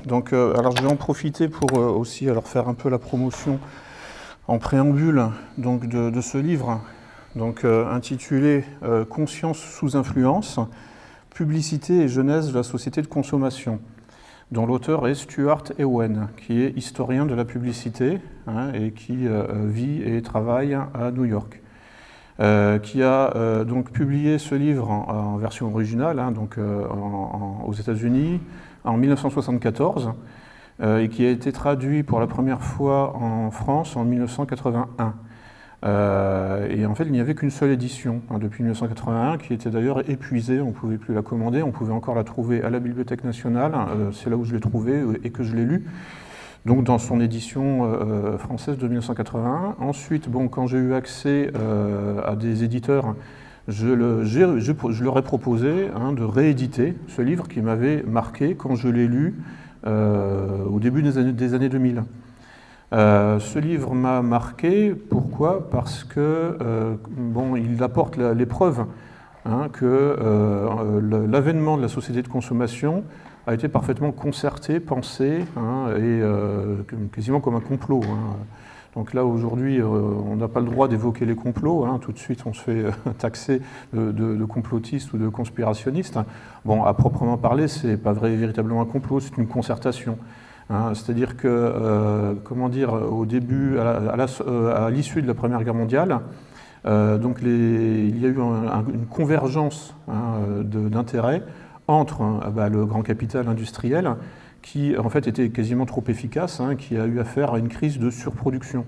Donc, alors je vais en profiter pour aussi faire un peu la promotion en préambule donc, de ce livre donc, intitulé Conscience sous influence, publicité et genèse de la société de consommation, dont l'auteur est Stuart Ewen, qui est historien de la publicité et qui vit et travaille à New York. Qui a donc publié ce livre en version originale, aux États-Unis, en 1974, et qui a été traduit pour la première fois en France en 1981. Et en fait, il n'y avait qu'une seule édition depuis 1981, qui était d'ailleurs épuisée, on ne pouvait plus la commander, on pouvait encore la trouver à la Bibliothèque nationale, c'est là où je l'ai trouvée et que je l'ai lue. Donc dans son édition française de 1981. Ensuite, quand j'ai eu accès à des éditeurs, je leur ai proposé de rééditer ce livre qui m'avait marqué quand je l'ai lu au début des années 2000. Ce livre m'a marqué, pourquoi ? Parce que il apporte les preuves que l'avènement de la société de consommation a été parfaitement concerté, pensé, et quasiment comme un complot. Donc là, aujourd'hui, on n'a pas le droit d'évoquer les complots. Tout de suite, on se fait taxer de complotiste ou de conspirationniste. Bon, à proprement parler, ce n'est pas véritablement un complot, c'est une concertation. C'est-à-dire que, au début, à l'issue de la Première Guerre mondiale, il y a eu une convergence d'intérêts entre le grand capital industriel qui en fait était quasiment trop efficace, qui a eu affaire à une crise de surproduction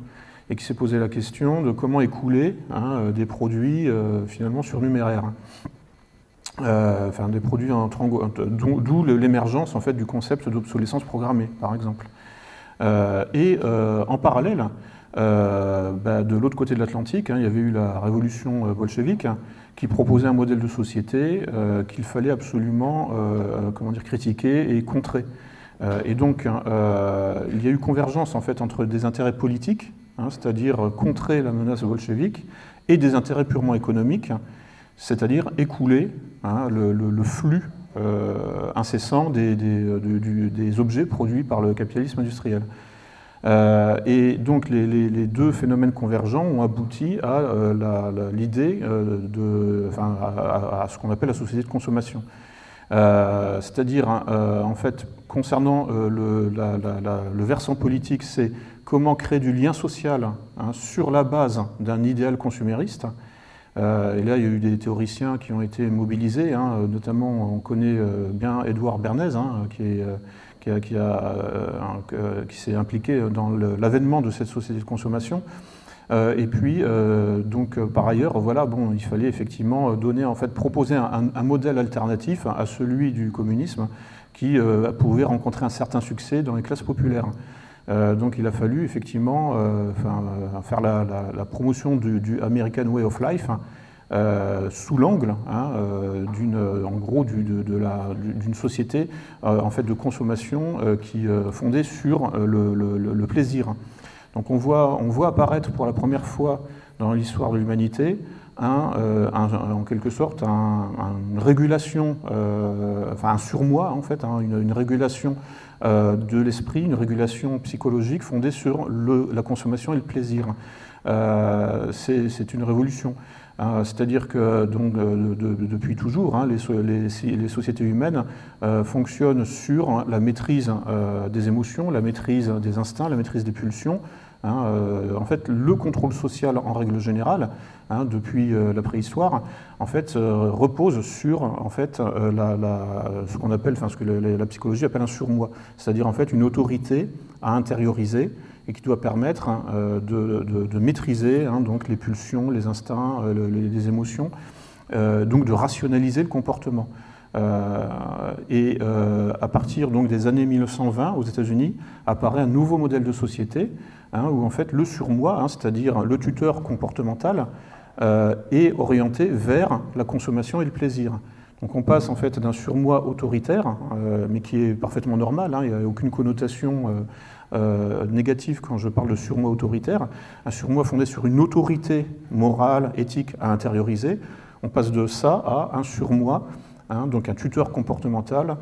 et qui s'est posé la question de comment écouler des produits finalement surnuméraires. Des produits d'où l'émergence en fait du concept d'obsolescence programmée, par exemple. En parallèle, de l'autre côté de l'Atlantique, il y avait eu la révolution bolchevique qui proposait un modèle de société qu'il fallait absolument critiquer et contrer. Et donc, il y a eu convergence en fait entre des intérêts politiques, c'est-à-dire contrer la menace bolchevique, et des intérêts purement économiques, c'est-à-dire écouler le flux incessant des objets produits par le capitalisme industriel. Et donc les deux phénomènes convergents ont abouti à l'idée à ce qu'on appelle la société de consommation. C'est-à-dire, en fait, concernant le versant politique, c'est comment créer du lien social sur la base d'un idéal consumériste. Et là, il y a eu des théoriciens qui ont été mobilisés, notamment on connaît bien Édouard Bernays, qui s'est impliqué dans l'avènement de cette société de consommation. Et puis, par ailleurs, il fallait effectivement proposer un modèle alternatif à celui du communisme qui pouvait rencontrer un certain succès dans les classes populaires. Donc il a fallu effectivement faire la promotion du American Way of Life sous l'angle d'une société en fait de consommation qui fondée sur le plaisir. Donc on voit apparaître pour la première fois dans l'histoire de l'humanité en quelque sorte une régulation, un surmoi en fait, une régulation de l'esprit, une régulation psychologique fondée sur la consommation et le plaisir. C'est une révolution. C'est-à-dire que depuis toujours, les sociétés humaines fonctionnent sur la maîtrise des émotions, la maîtrise des instincts, la maîtrise des pulsions. En fait, le contrôle social en règle générale, depuis la préhistoire, en fait, repose sur ce qu'on appelle, ce que la psychologie appelle un surmoi, c'est-à-dire en fait une autorité à intérioriser et qui doit permettre de maîtriser donc les pulsions, les instincts, les émotions, donc de rationaliser le comportement. À partir donc des années 1920 aux États-Unis apparaît un nouveau modèle de société où en fait le surmoi, c'est-à-dire le tuteur comportemental, est orienté vers la consommation et le plaisir. Donc on passe en fait d'un surmoi autoritaire, mais qui est parfaitement normal, il n'y a aucune connotation négative quand je parle de surmoi autoritaire, un surmoi fondé sur une autorité morale, éthique à intérioriser. On passe de ça à un surmoi, donc un tuteur comportemental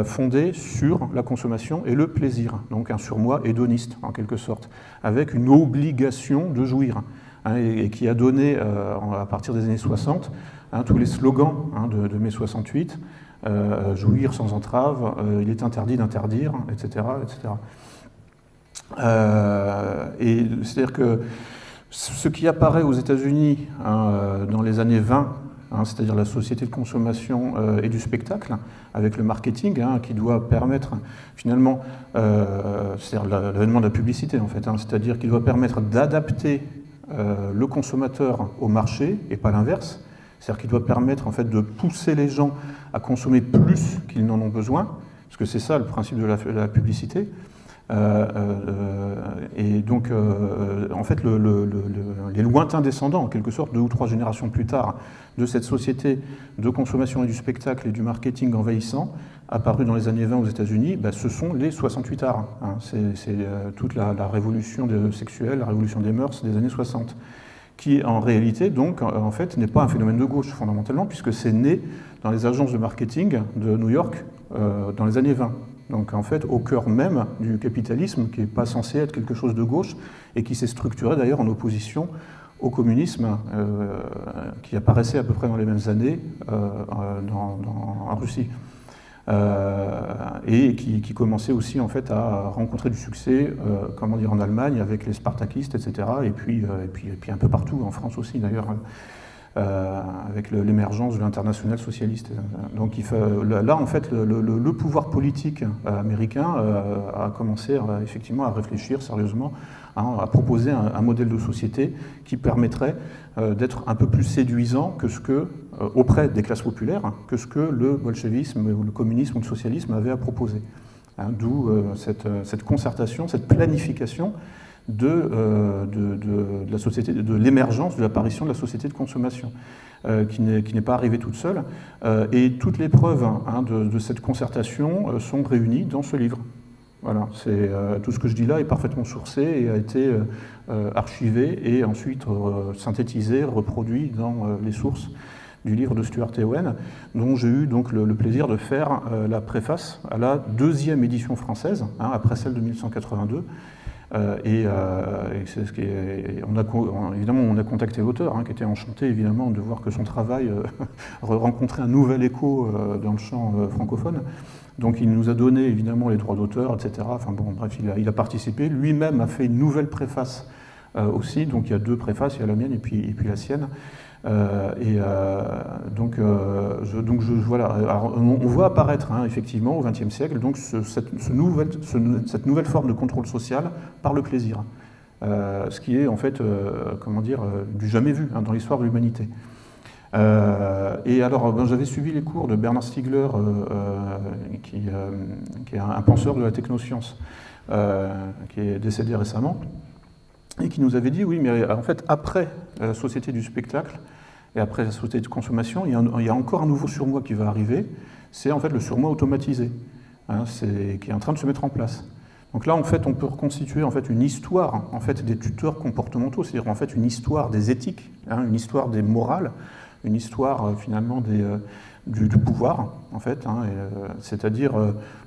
fondé sur la consommation et le plaisir, donc un surmoi hédoniste en quelque sorte, avec une obligation de jouir, hein, et qui a donné, à partir des années 60, hein, tous les slogans, hein, de mai 68, jouir sans entrave, il est interdit d'interdire, etc. etc. Et c'est-à-dire que ce qui apparaît aux États-Unis, hein, dans les années 20, hein, c'est-à-dire la société de consommation et du spectacle, avec le marketing, hein, qui doit permettre finalement, c'est-à-dire l'avènement de la publicité en fait, hein, c'est-à-dire qui doit permettre d'adapter le consommateur au marché et pas l'inverse, c'est-à-dire qu'il doit permettre en fait de pousser les gens à consommer plus qu'ils n'en ont besoin, parce que c'est ça le principe de la publicité. Et donc, en fait, les lointains descendants, en quelque sorte, 2 ou 3 générations plus tard, de cette société de consommation et du spectacle et du marketing envahissant, apparue dans les années 20 aux États-Unis, bah, ce sont les 68 arts. Hein. C'est toute la révolution sexuelle, la révolution des mœurs des années 60, qui en réalité, donc, en fait, n'est pas un phénomène de gauche fondamentalement, puisque c'est né dans les agences de marketing de New York dans les années 20. Donc en fait, au cœur même du capitalisme, qui n'est pas censé être quelque chose de gauche, et qui s'est structuré d'ailleurs en opposition au communisme, qui apparaissait à peu près dans les mêmes années en Russie. Et qui commençait aussi en fait à rencontrer du succès, comment dire, en Allemagne avec les spartakistes, etc. Et puis un peu partout, en France aussi d'ailleurs, avec l'émergence de l'international socialiste. Donc là, en fait, le pouvoir politique américain a commencé effectivement à réfléchir sérieusement, hein, à proposer un modèle de société qui permettrait d'être un peu plus séduisant que auprès des classes populaires, hein, que ce que le bolchevisme ou le communisme ou le socialisme avait à proposer. Hein, d'où cette concertation, cette planification de la société, de l'émergence, de l'apparition de la société de consommation, qui n'est pas arrivée toute seule. Et toutes les preuves, hein, de cette concertation sont réunies dans ce livre. Voilà, tout ce que je dis là est parfaitement sourcé et a été archivé et ensuite synthétisé, reproduit dans les sources du livre de Stuart Owen, dont j'ai eu donc le plaisir de faire la préface à la 2e édition française, hein, après celle de 1182. C'est ce qui est, évidemment, on a contacté l'auteur, hein, qui était enchanté évidemment de voir que son travail rencontrait un nouvel écho dans le champ francophone. Donc il nous a donné évidemment les droits d'auteur, etc. Enfin bon, bref, il a participé. Lui-même a fait une nouvelle préface aussi. Donc il y a 2 préfaces, il y a la mienne et puis la sienne. Voilà. Alors, on voit apparaître, hein, effectivement au XXe siècle donc cette nouvelle forme de contrôle social par le plaisir, ce qui est en fait comment dire, du jamais vu, hein, dans l'histoire de l'humanité. Et alors, j'avais suivi les cours de Bernard Stiegler, qui est un penseur de la technoscience, qui est décédé récemment, et qui nous avait dit, oui, mais en fait, après la société du spectacle et après la société de consommation, il y a encore un nouveau surmoi qui va arriver, c'est en fait le surmoi automatisé, hein, qui est en train de se mettre en place. Donc là, en fait, on peut reconstituer en fait une histoire en fait des tuteurs comportementaux, c'est-à-dire en fait une histoire des éthiques, hein, une histoire des morales, une histoire finalement du pouvoir, en fait, hein, c'est-à-dire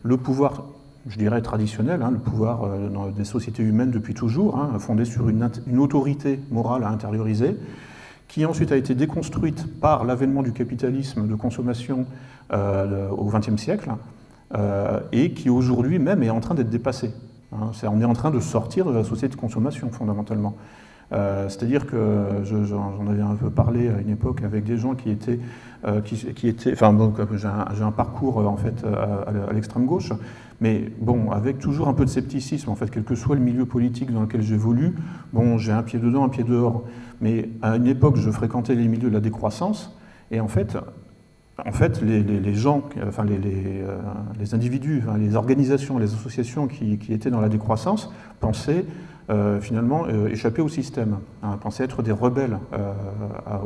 le pouvoir, je dirais traditionnel, hein, le pouvoir dans des sociétés humaines depuis toujours, hein, fondé sur une autorité morale à intérioriser, qui ensuite a été déconstruite par l'avènement du capitalisme de consommation au XXe siècle, et qui aujourd'hui même est en train d'être dépassée. Hein. On est en train de sortir de la société de consommation fondamentalement. C'est-à-dire que j'en avais un peu parlé à une époque avec des gens qui étaient enfin bon, j'ai un parcours en fait à l'extrême gauche, mais bon, avec toujours un peu de scepticisme en fait, quel que soit le milieu politique dans lequel j'évolue. Bon, j'ai un pied dedans, un pied dehors, mais à une époque, je fréquentais les milieux de la décroissance, et en fait, les gens, enfin les individus, enfin, les organisations, les associations qui étaient dans la décroissance pensaient finalement échapper au système, hein, pensaient être des rebelles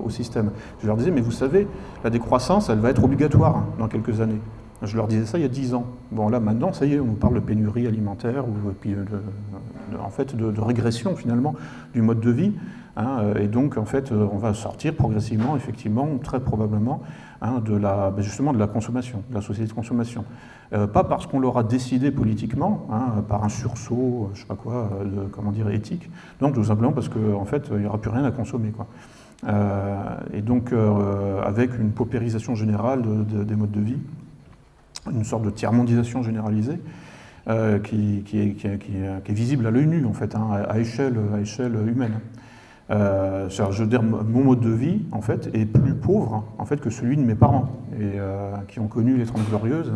au système. Je leur disais, mais vous savez, la décroissance, elle va être obligatoire dans quelques années. Je leur disais ça il y a 10 ans. Bon, là, maintenant, ça y est, on nous parle de pénurie alimentaire, ou puis en fait, de régression, finalement, du mode de vie. Hein, et donc, en fait, on va sortir progressivement, effectivement, très probablement, justement de la consommation, de la société de consommation. Pas parce qu'on l'aura décidé politiquement, par un sursaut, je sais pas quoi, éthique, non, tout simplement parce qu'en fait, il n'y aura plus rien à consommer, quoi. Et donc, avec une paupérisation générale des modes de vie, une sorte de tiers-mondisation généralisée, qui est visible à l'œil nu, en fait, à échelle humaine. Je veux dire, mon mode de vie, en fait, est plus pauvre, en fait, que celui de mes parents, qui ont connu les 30 Glorieuses,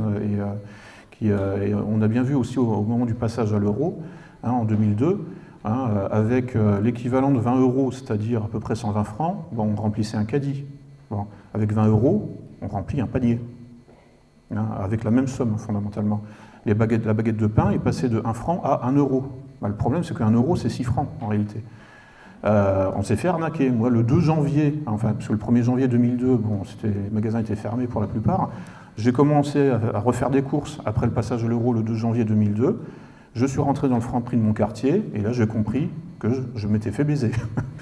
et on a bien vu aussi au moment du passage à l'euro, en 2002, avec l'équivalent de 20 €, c'est-à-dire à peu près 120 francs, on remplissait un caddie. Bon, avec 20 €, on remplit un panier, avec la même somme, fondamentalement. La baguette de pain est passée de 1 franc à 1 €. Le problème, c'est qu'un euro, c'est 6 francs, en réalité. On s'est fait arnaquer. Moi, le 2 janvier, parce que le 1er janvier 2002, les magasins étaient fermés pour la plupart, j'ai commencé à refaire des courses après le passage de l'euro le 2 janvier 2002. Je suis rentré dans le Franprix de mon quartier, et là, j'ai compris que je m'étais fait baiser.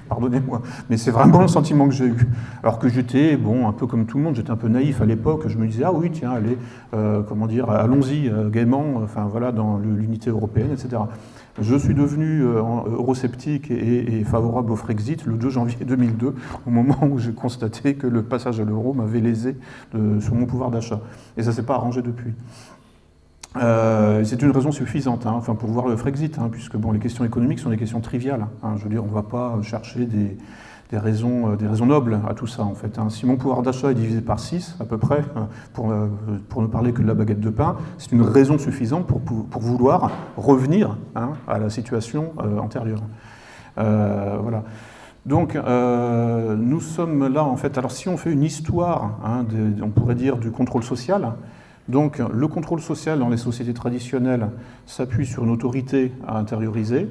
Pardonnez-moi, mais c'est vraiment le sentiment que j'ai eu. Alors que j'étais, un peu comme tout le monde, j'étais un peu naïf à l'époque, je me disais, ah oui, tiens, allez, allons-y gaiement, dans l'unité européenne, etc. Je suis devenu eurosceptique et favorable au Frexit le 2 janvier 2002, au moment où j'ai constaté que le passage à l'euro m'avait lésé sur mon pouvoir d'achat. Et ça ne s'est pas arrangé depuis. C'est une raison suffisante pour voir le Frexit, puisque les questions économiques sont des questions triviales. Je veux dire, on ne va pas chercher des raisons nobles à tout ça, en fait. Si mon pouvoir d'achat est divisé par 6, à peu près, pour ne parler que de la baguette de pain, c'est une raison suffisante pour vouloir revenir à la situation antérieure. Voilà. Donc, nous sommes là, en fait, alors si on fait une histoire, on pourrait dire, du contrôle social. Donc, le contrôle social dans les sociétés traditionnelles s'appuie sur une autorité à intérioriser.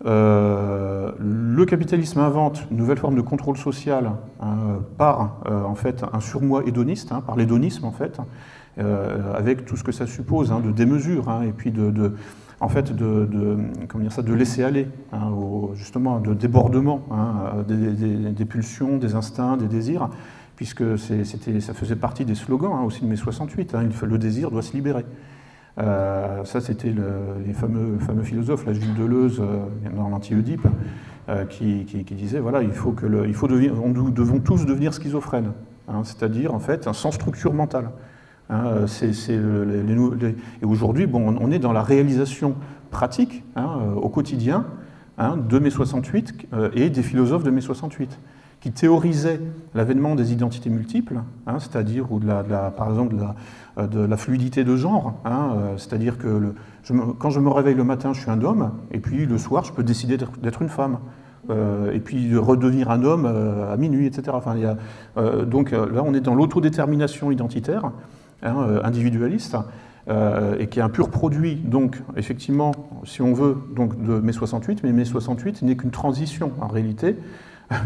Le capitalisme invente une nouvelle forme de contrôle social par en fait, un surmoi hédoniste, par l'hédonisme, en fait, avec tout ce que ça suppose de démesure, et puis de laisser aller, justement, de débordement des pulsions, des instincts, des désirs, puisque ça faisait partie des slogans aussi de mai 68, le désir doit se libérer. Ça, c'était les fameux philosophes, Gilles Deleuze dans l'Anti-Oedipe, qui disaient voilà, nous devons tous devenir schizophrènes, c'est-à-dire en fait sans structure mentale. Et aujourd'hui, on est dans la réalisation pratique au quotidien de mai 68 et des philosophes de mai 68. Qui théorisait l'avènement des identités multiples, c'est-à-dire par exemple de la fluidité de genre, c'est-à-dire que quand je me réveille le matin, je suis un homme, et puis le soir, je peux décider d'être une femme, et puis de redevenir un homme à minuit, etc. Donc là, on est dans l'autodétermination identitaire, individualiste, et qui est un pur produit, donc effectivement, si on veut, donc, de mai 68, mais mai 68 n'est qu'une transition en réalité,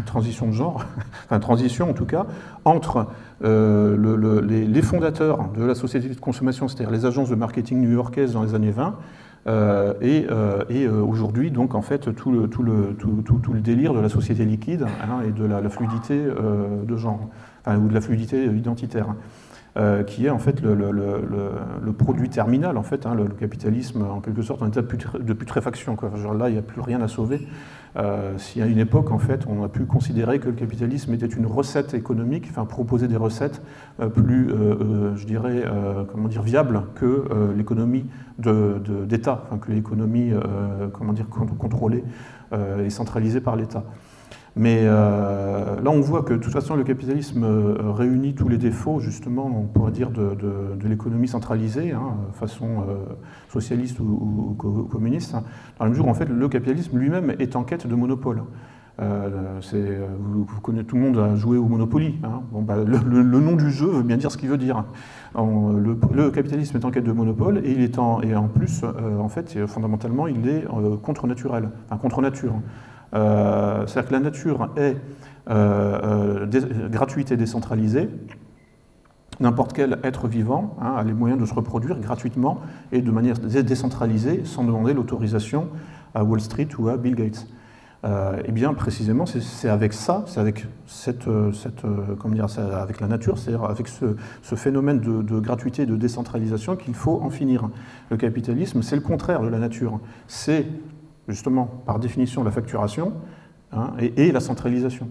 transition de genre, transition en tout cas, entre les fondateurs de la société de consommation, c'est-à-dire les agences de marketing new-yorkaises dans les années 20, et aujourd'hui, donc en fait, tout le délire de la société liquide et de la fluidité de genre, ou de la fluidité identitaire. Qui est en fait le produit terminal, en fait, le capitalisme en quelque sorte en état de putréfaction, quoi. Genre là, il n'y a plus rien à sauver. Si à une époque, en fait, on a pu considérer que le capitalisme était une recette économique, proposer des recettes plus, viables que l'économie d'État, que l'économie, contrôlée et centralisée par l'État. Mais là, on voit que de toute façon, le capitalisme réunit tous les défauts, justement, on pourrait dire, de l'économie centralisée, façon socialiste ou communiste, dans la mesure où, en fait, le capitalisme lui-même est en quête de monopole. Vous connaissez, tout le monde a joué au Monopoly. Le nom du jeu veut bien dire ce qu'il veut dire. Le capitalisme est en quête de monopole et en plus, en fait, fondamentalement, il est contre-naturel, contre nature. C'est-à-dire que la nature est gratuite et décentralisée. N'importe quel être vivant a les moyens de se reproduire gratuitement et de manière décentralisée sans demander l'autorisation à Wall Street ou à Bill Gates. Eh bien, précisément, c'est avec ça, c'est avec comment dire, avec la nature, c'est-à-dire avec ce phénomène de gratuité et de décentralisation qu'il faut en finir. Le capitalisme, c'est le contraire de la nature. C'est justement, par définition, la facturation et la centralisation.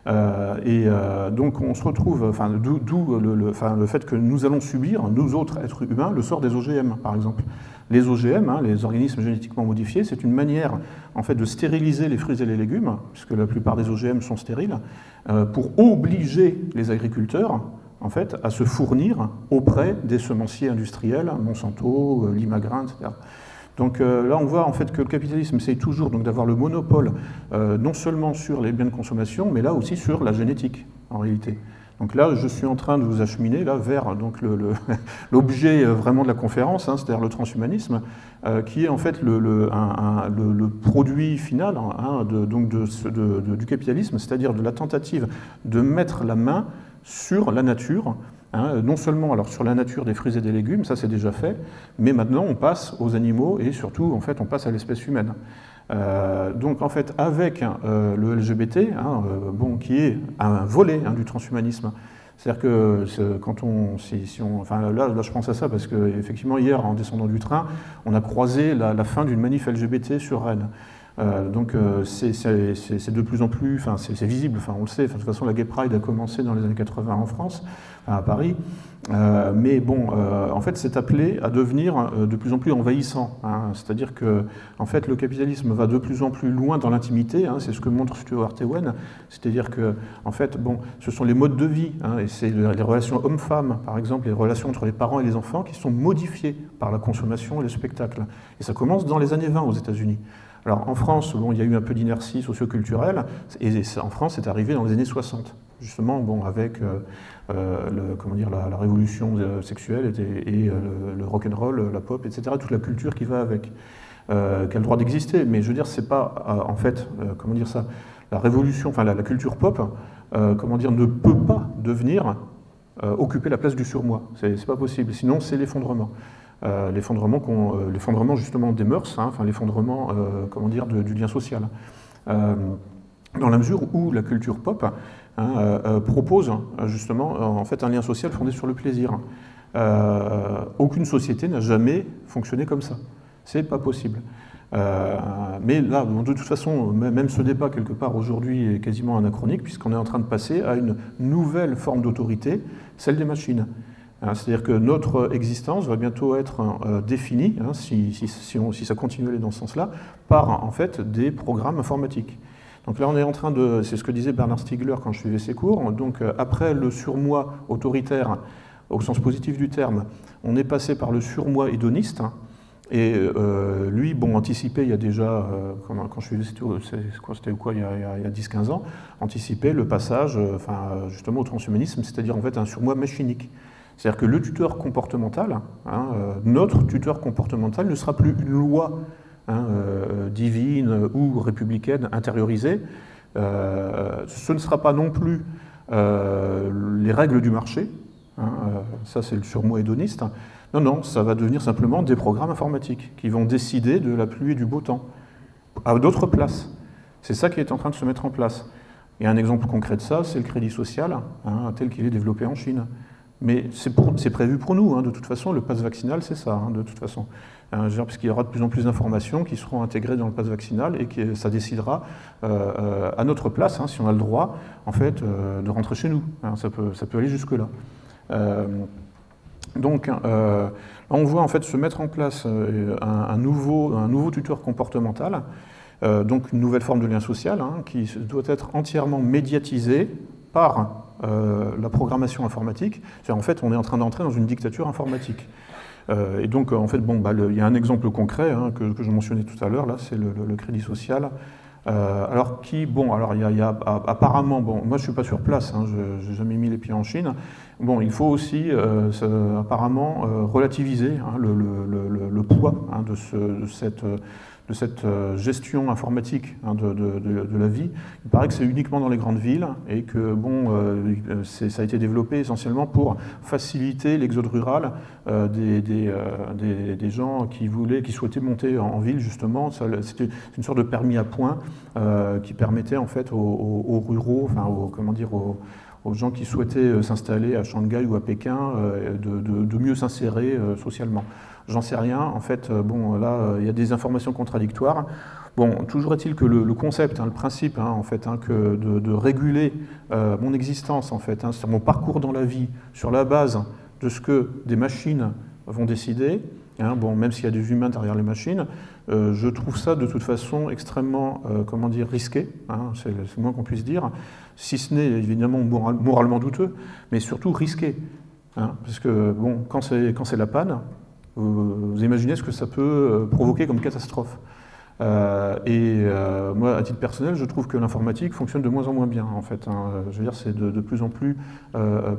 Donc on se retrouve, d'où le fait que nous allons subir, nous autres êtres humains, le sort des OGM, par exemple. Les OGM, les organismes génétiquement modifiés, c'est une manière en fait, de stériliser les fruits et les légumes, puisque la plupart des OGM sont stériles, pour obliger les agriculteurs en fait, à se fournir auprès des semenciers industriels, Monsanto, Limagrain, etc. Donc là, on voit en fait que le capitalisme essaye toujours d'avoir le monopole non seulement sur les biens de consommation, mais là aussi sur la génétique, en réalité. Donc là, je suis en train de vous acheminer là, vers l'objet vraiment de la conférence, c'est-à-dire le transhumanisme, qui est en fait le produit final du capitalisme, c'est-à-dire de la tentative de mettre la main sur la nature, non seulement alors, sur la nature des fruits et des légumes, ça c'est déjà fait, mais maintenant on passe aux animaux et surtout en fait, on passe à l'espèce humaine. Donc en fait, avec le LGBT, qui est un volet du transhumanisme, c'est-à-dire que quand là, je pense à ça parce que effectivement hier, en descendant du train, on a croisé la fin d'une manif LGBT sur Rennes. Donc c'est de plus en plus, c'est visible, on le sait, de toute façon la Gay Pride a commencé dans les années 80 en France, à Paris, mais bon, en fait c'est appelé à devenir de plus en plus envahissant, c'est-à-dire que en fait le capitalisme va de plus en plus loin dans l'intimité, c'est ce que montre Stuart Ewen, c'est-à-dire que en fait, ce sont les modes de vie, et c'est les relations hommes-femmes, par exemple, les relations entre les parents et les enfants qui sont modifiées par la consommation et le spectacle, et ça commence dans les années 20 aux États-Unis. Alors en France, il y a eu un peu d'inertie socioculturelle, et en France, c'est arrivé dans les années 60, justement, avec la révolution sexuelle et le rock'n'roll, la pop, etc., toute la culture qui va avec, qui a le droit d'exister. Mais je veux dire, c'est pas, la révolution, la culture pop, ne peut pas devenir occuper la place du surmoi. C'est pas possible, sinon c'est l'effondrement. L'effondrement justement des mœurs, l'effondrement du lien social. Dans la mesure où la culture pop propose justement en fait un lien social fondé sur le plaisir. Aucune société n'a jamais fonctionné comme ça. C'est pas possible. Mais là, de toute façon, même ce débat quelque part aujourd'hui est quasiment anachronique puisqu'on est en train de passer à une nouvelle forme d'autorité, celle des machines. C'est-à-dire que notre existence va bientôt être définie, si ça continue dans ce sens-là, par en fait des programmes informatiques. Donc là, on est en train de, c'est ce que disait Bernard Stiegler quand je suivais ses cours, donc après le surmoi autoritaire, au sens positif du terme, on est passé par le surmoi hédoniste, et lui, anticipait il y a déjà, quand je suivais ses cours, il y a 10-15 ans, anticipait le passage justement au transhumanisme, c'est-à-dire en fait un surmoi machinique. C'est-à-dire que le tuteur comportemental, notre tuteur comportemental ne sera plus une loi divine ou républicaine intériorisée, ce ne sera pas non plus les règles du marché, ça c'est le surmoi hédoniste, non, ça va devenir simplement des programmes informatiques qui vont décider de la pluie et du beau temps, à d'autres places. C'est ça qui est en train de se mettre en place. Et un exemple concret de ça, c'est le crédit social, tel qu'il est développé en Chine. Mais c'est prévu pour nous, de toute façon, le pass vaccinal, c'est ça, de toute façon. Puisqu'il y aura de plus en plus d'informations qui seront intégrées dans le pass vaccinal et que ça décidera à notre place, si on a le droit, en fait, de rentrer chez nous. Ça peut aller jusque-là. Donc, on voit en fait se mettre en place un nouveau tuteur comportemental, donc une nouvelle forme de lien social, qui doit être entièrement médiatisée par la programmation informatique. En fait, on est en train d'entrer dans une dictature informatique. Et donc, en fait, il y a un exemple concret que je mentionnais tout à l'heure, là, c'est le crédit social. Il y a apparemment, moi je ne suis pas sur place, je n'ai jamais mis les pieds en Chine, Bon, il faut aussi apparemment relativiser hein, le poids hein, de cette gestion informatique hein, de la vie. Il paraît que c'est uniquement dans les grandes villes et que bon, ça a été développé essentiellement pour faciliter l'exode rural des gens qui souhaitaient monter en ville justement. C'était une sorte de permis à points qui permettait en fait aux ruraux, enfin aux gens qui souhaitaient s'installer à Shanghai ou à Pékin de mieux s'insérer socialement. J'en sais rien, en fait, bon, là, il y a des informations contradictoires. Bon, toujours est-il que le concept, hein, le principe, hein, en fait, hein, que de réguler mon existence, en fait, hein, sur mon parcours dans la vie, sur la base de ce que des machines vont décider, hein, bon, même s'il y a des humains derrière les machines, je trouve ça de toute façon extrêmement, comment dire, risqué, hein, c'est le moins qu'on puisse dire, si ce n'est évidemment moralement douteux, mais surtout risqué, hein, parce que bon, quand c'est la panne, vous imaginez ce que ça peut provoquer comme catastrophe. Moi, à titre personnel, je trouve que l'informatique fonctionne de moins en moins bien, en fait. Hein. Je veux dire, c'est de plus en plus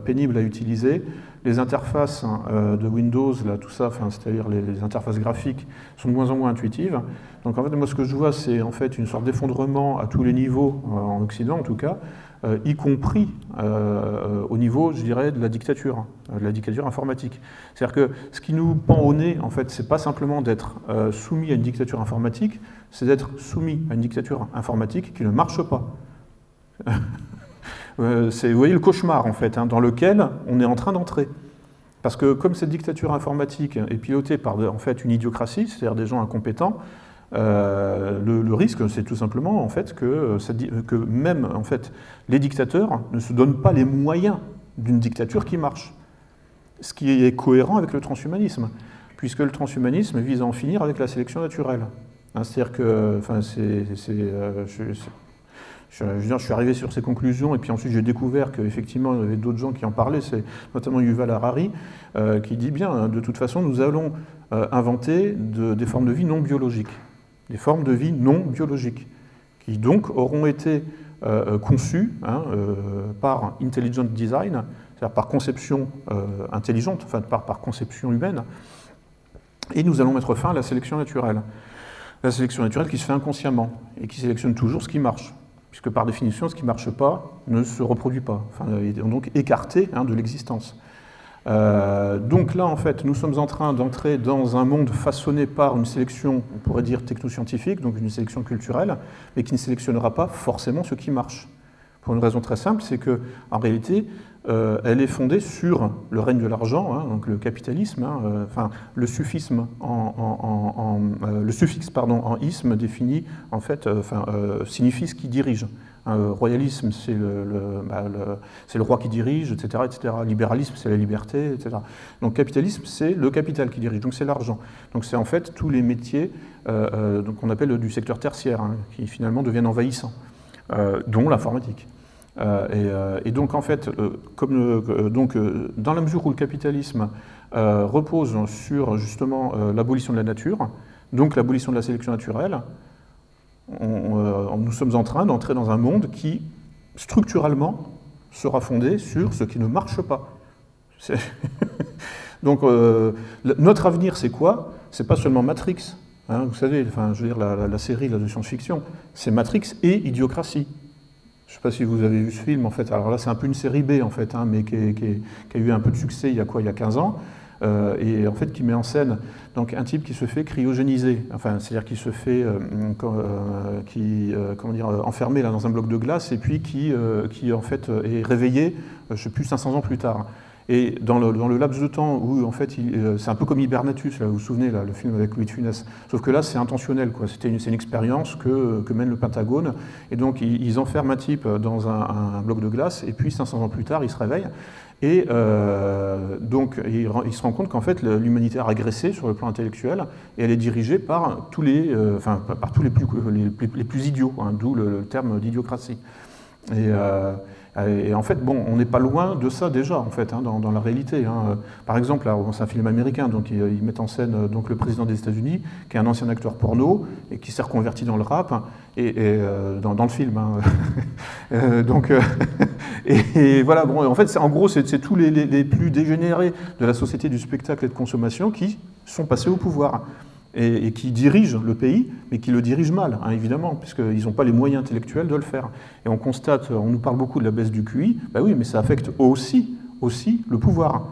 pénible à utiliser. Les interfaces de Windows, là, tout ça, c'est-à-dire les interfaces graphiques, sont de moins en moins intuitives. Donc, en fait, moi, ce que je vois, c'est en fait une sorte d'effondrement à tous les niveaux, en Occident en tout cas, y compris au niveau, je dirais, de la dictature informatique. C'est-à-dire que ce qui nous pend au nez, en fait, c'est pas simplement d'être soumis à une dictature informatique, c'est d'être soumis à une dictature informatique qui ne marche pas. Vous voyez le cauchemar, en fait, hein, dans lequel on est en train d'entrer. Parce que comme cette dictature informatique est pilotée par, en fait, une idiocratie, c'est-à-dire des gens incompétents, le risque, c'est tout simplement en fait, que même en fait, les dictateurs ne se donnent pas les moyens d'une dictature qui marche. Ce qui est cohérent avec le transhumanisme, puisque le transhumanisme vise à en finir avec la sélection naturelle. Hein, c'est-à-dire que, enfin, je suis arrivé sur ces conclusions et puis ensuite j'ai découvert qu'effectivement il y avait d'autres gens qui en parlaient, c'est notamment Yuval Harari qui dit bien, hein, de toute façon nous allons inventer des formes de vie non biologiques. Des formes de vie non biologiques, qui donc auront été conçues hein, par intelligent design, c'est-à-dire par conception intelligente, enfin par conception humaine, et nous allons mettre fin à la sélection naturelle. La sélection naturelle qui se fait inconsciemment, et qui sélectionne toujours ce qui marche, puisque par définition, ce qui ne marche pas ne se reproduit pas, enfin, est donc écarté hein, de l'existence. Donc là, en fait, nous sommes en train d'entrer dans un monde façonné par une sélection, on pourrait dire technoscientifique, donc une sélection culturelle, mais qui ne sélectionnera pas forcément ce qui marche. Pour une raison très simple, c'est qu'en réalité, elle est fondée sur le règne de l'argent, hein, donc le capitalisme, hein, enfin le suffixe pardon, en isme définit en fait, signifie ce qui dirige. Royalisme, c'est le roi qui dirige, etc., etc. Libéralisme, c'est la liberté, etc. Donc capitalisme, c'est le capital qui dirige, donc c'est l'argent. Donc c'est en fait tous les métiers qu'on appelle du secteur tertiaire, hein, qui finalement deviennent envahissants, dont l'informatique. Et donc en fait, dans la mesure où le capitalisme repose sur justement l'abolition de la nature, donc l'abolition de la sélection naturelle, nous sommes en train d'entrer dans un monde qui, structurellement, sera fondé sur ce qui ne marche pas. Donc, notre avenir, c'est quoi? C'est pas seulement Matrix. Hein, vous savez, enfin, je veux dire, la série là, de science-fiction, c'est Matrix et Idiocratie. Je ne sais pas si vous avez vu ce film, en fait. Alors là, c'est un peu une série B, en fait, hein, mais qui a eu un peu de succès il y a 15 ans. Et en fait qui met en scène donc, un type qui se fait cryogéniser, enfin, c'est-à-dire qui se fait enfermé là, dans un bloc de glace et puis qui en fait est réveillé, je ne sais plus, 500 ans plus tard. Et dans le laps de temps où en fait c'est un peu comme Hibernatus, là, vous vous souvenez, là, le film avec Louis de Funès, sauf que là c'est intentionnel, quoi. C'est une expérience que mène le Pentagone, et donc ils enferment un type dans un bloc de glace, et puis 500 ans plus tard il se réveille. Et donc, il se rend compte qu'en fait, l'humanité a régressé sur le plan intellectuel et elle est dirigée par tous les plus idiots, hein, d'où le terme d'idiocratie. Et Et en fait, bon, on n'est pas loin de ça déjà, en fait, dans la réalité. Par exemple, c'est un film américain, donc ils mettent en scène donc, le président des États-Unis, qui est un ancien acteur porno et qui s'est reconverti dans le rap, dans le film. Et voilà, bon, en fait, en gros, c'est tous les plus dégénérés de la société du spectacle et de consommation qui sont passés au pouvoir. Et qui dirigent le pays, mais qui le dirigent mal, évidemment, puisqu'ils n'ont pas les moyens intellectuels de le faire. Et on constate, on nous parle beaucoup de la baisse du QI, bah oui, mais ça affecte aussi le pouvoir.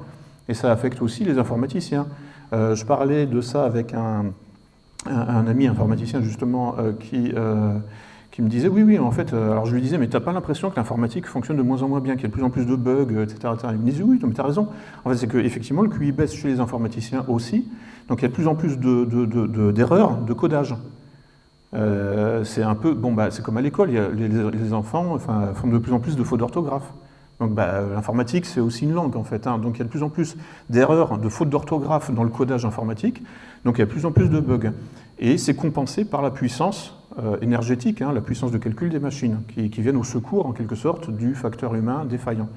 Et ça affecte aussi les informaticiens. Je parlais de ça avec un ami informaticien, justement, qui me disait, oui, en fait, alors je lui disais, mais t'as pas l'impression que l'informatique fonctionne de moins en moins bien, qu'il y a de plus en plus de bugs, etc. Il me disait, oui, mais t'as raison. En fait, c'est qu'effectivement, le QI baisse chez les informaticiens aussi, donc il y a de plus en plus d'erreurs de codage. C'est un peu, bon, c'est comme à l'école, les enfants font de plus en plus de fautes d'orthographe. Donc l'informatique, c'est aussi une langue, en fait. Donc il y a de plus en plus d'erreurs, de fautes d'orthographe dans le codage informatique, donc il y a de plus en plus de bugs. Et c'est compensé par la puissance énergétique, la puissance de calcul des machines, qui viennent au secours, en quelque sorte, du facteur humain défaillant.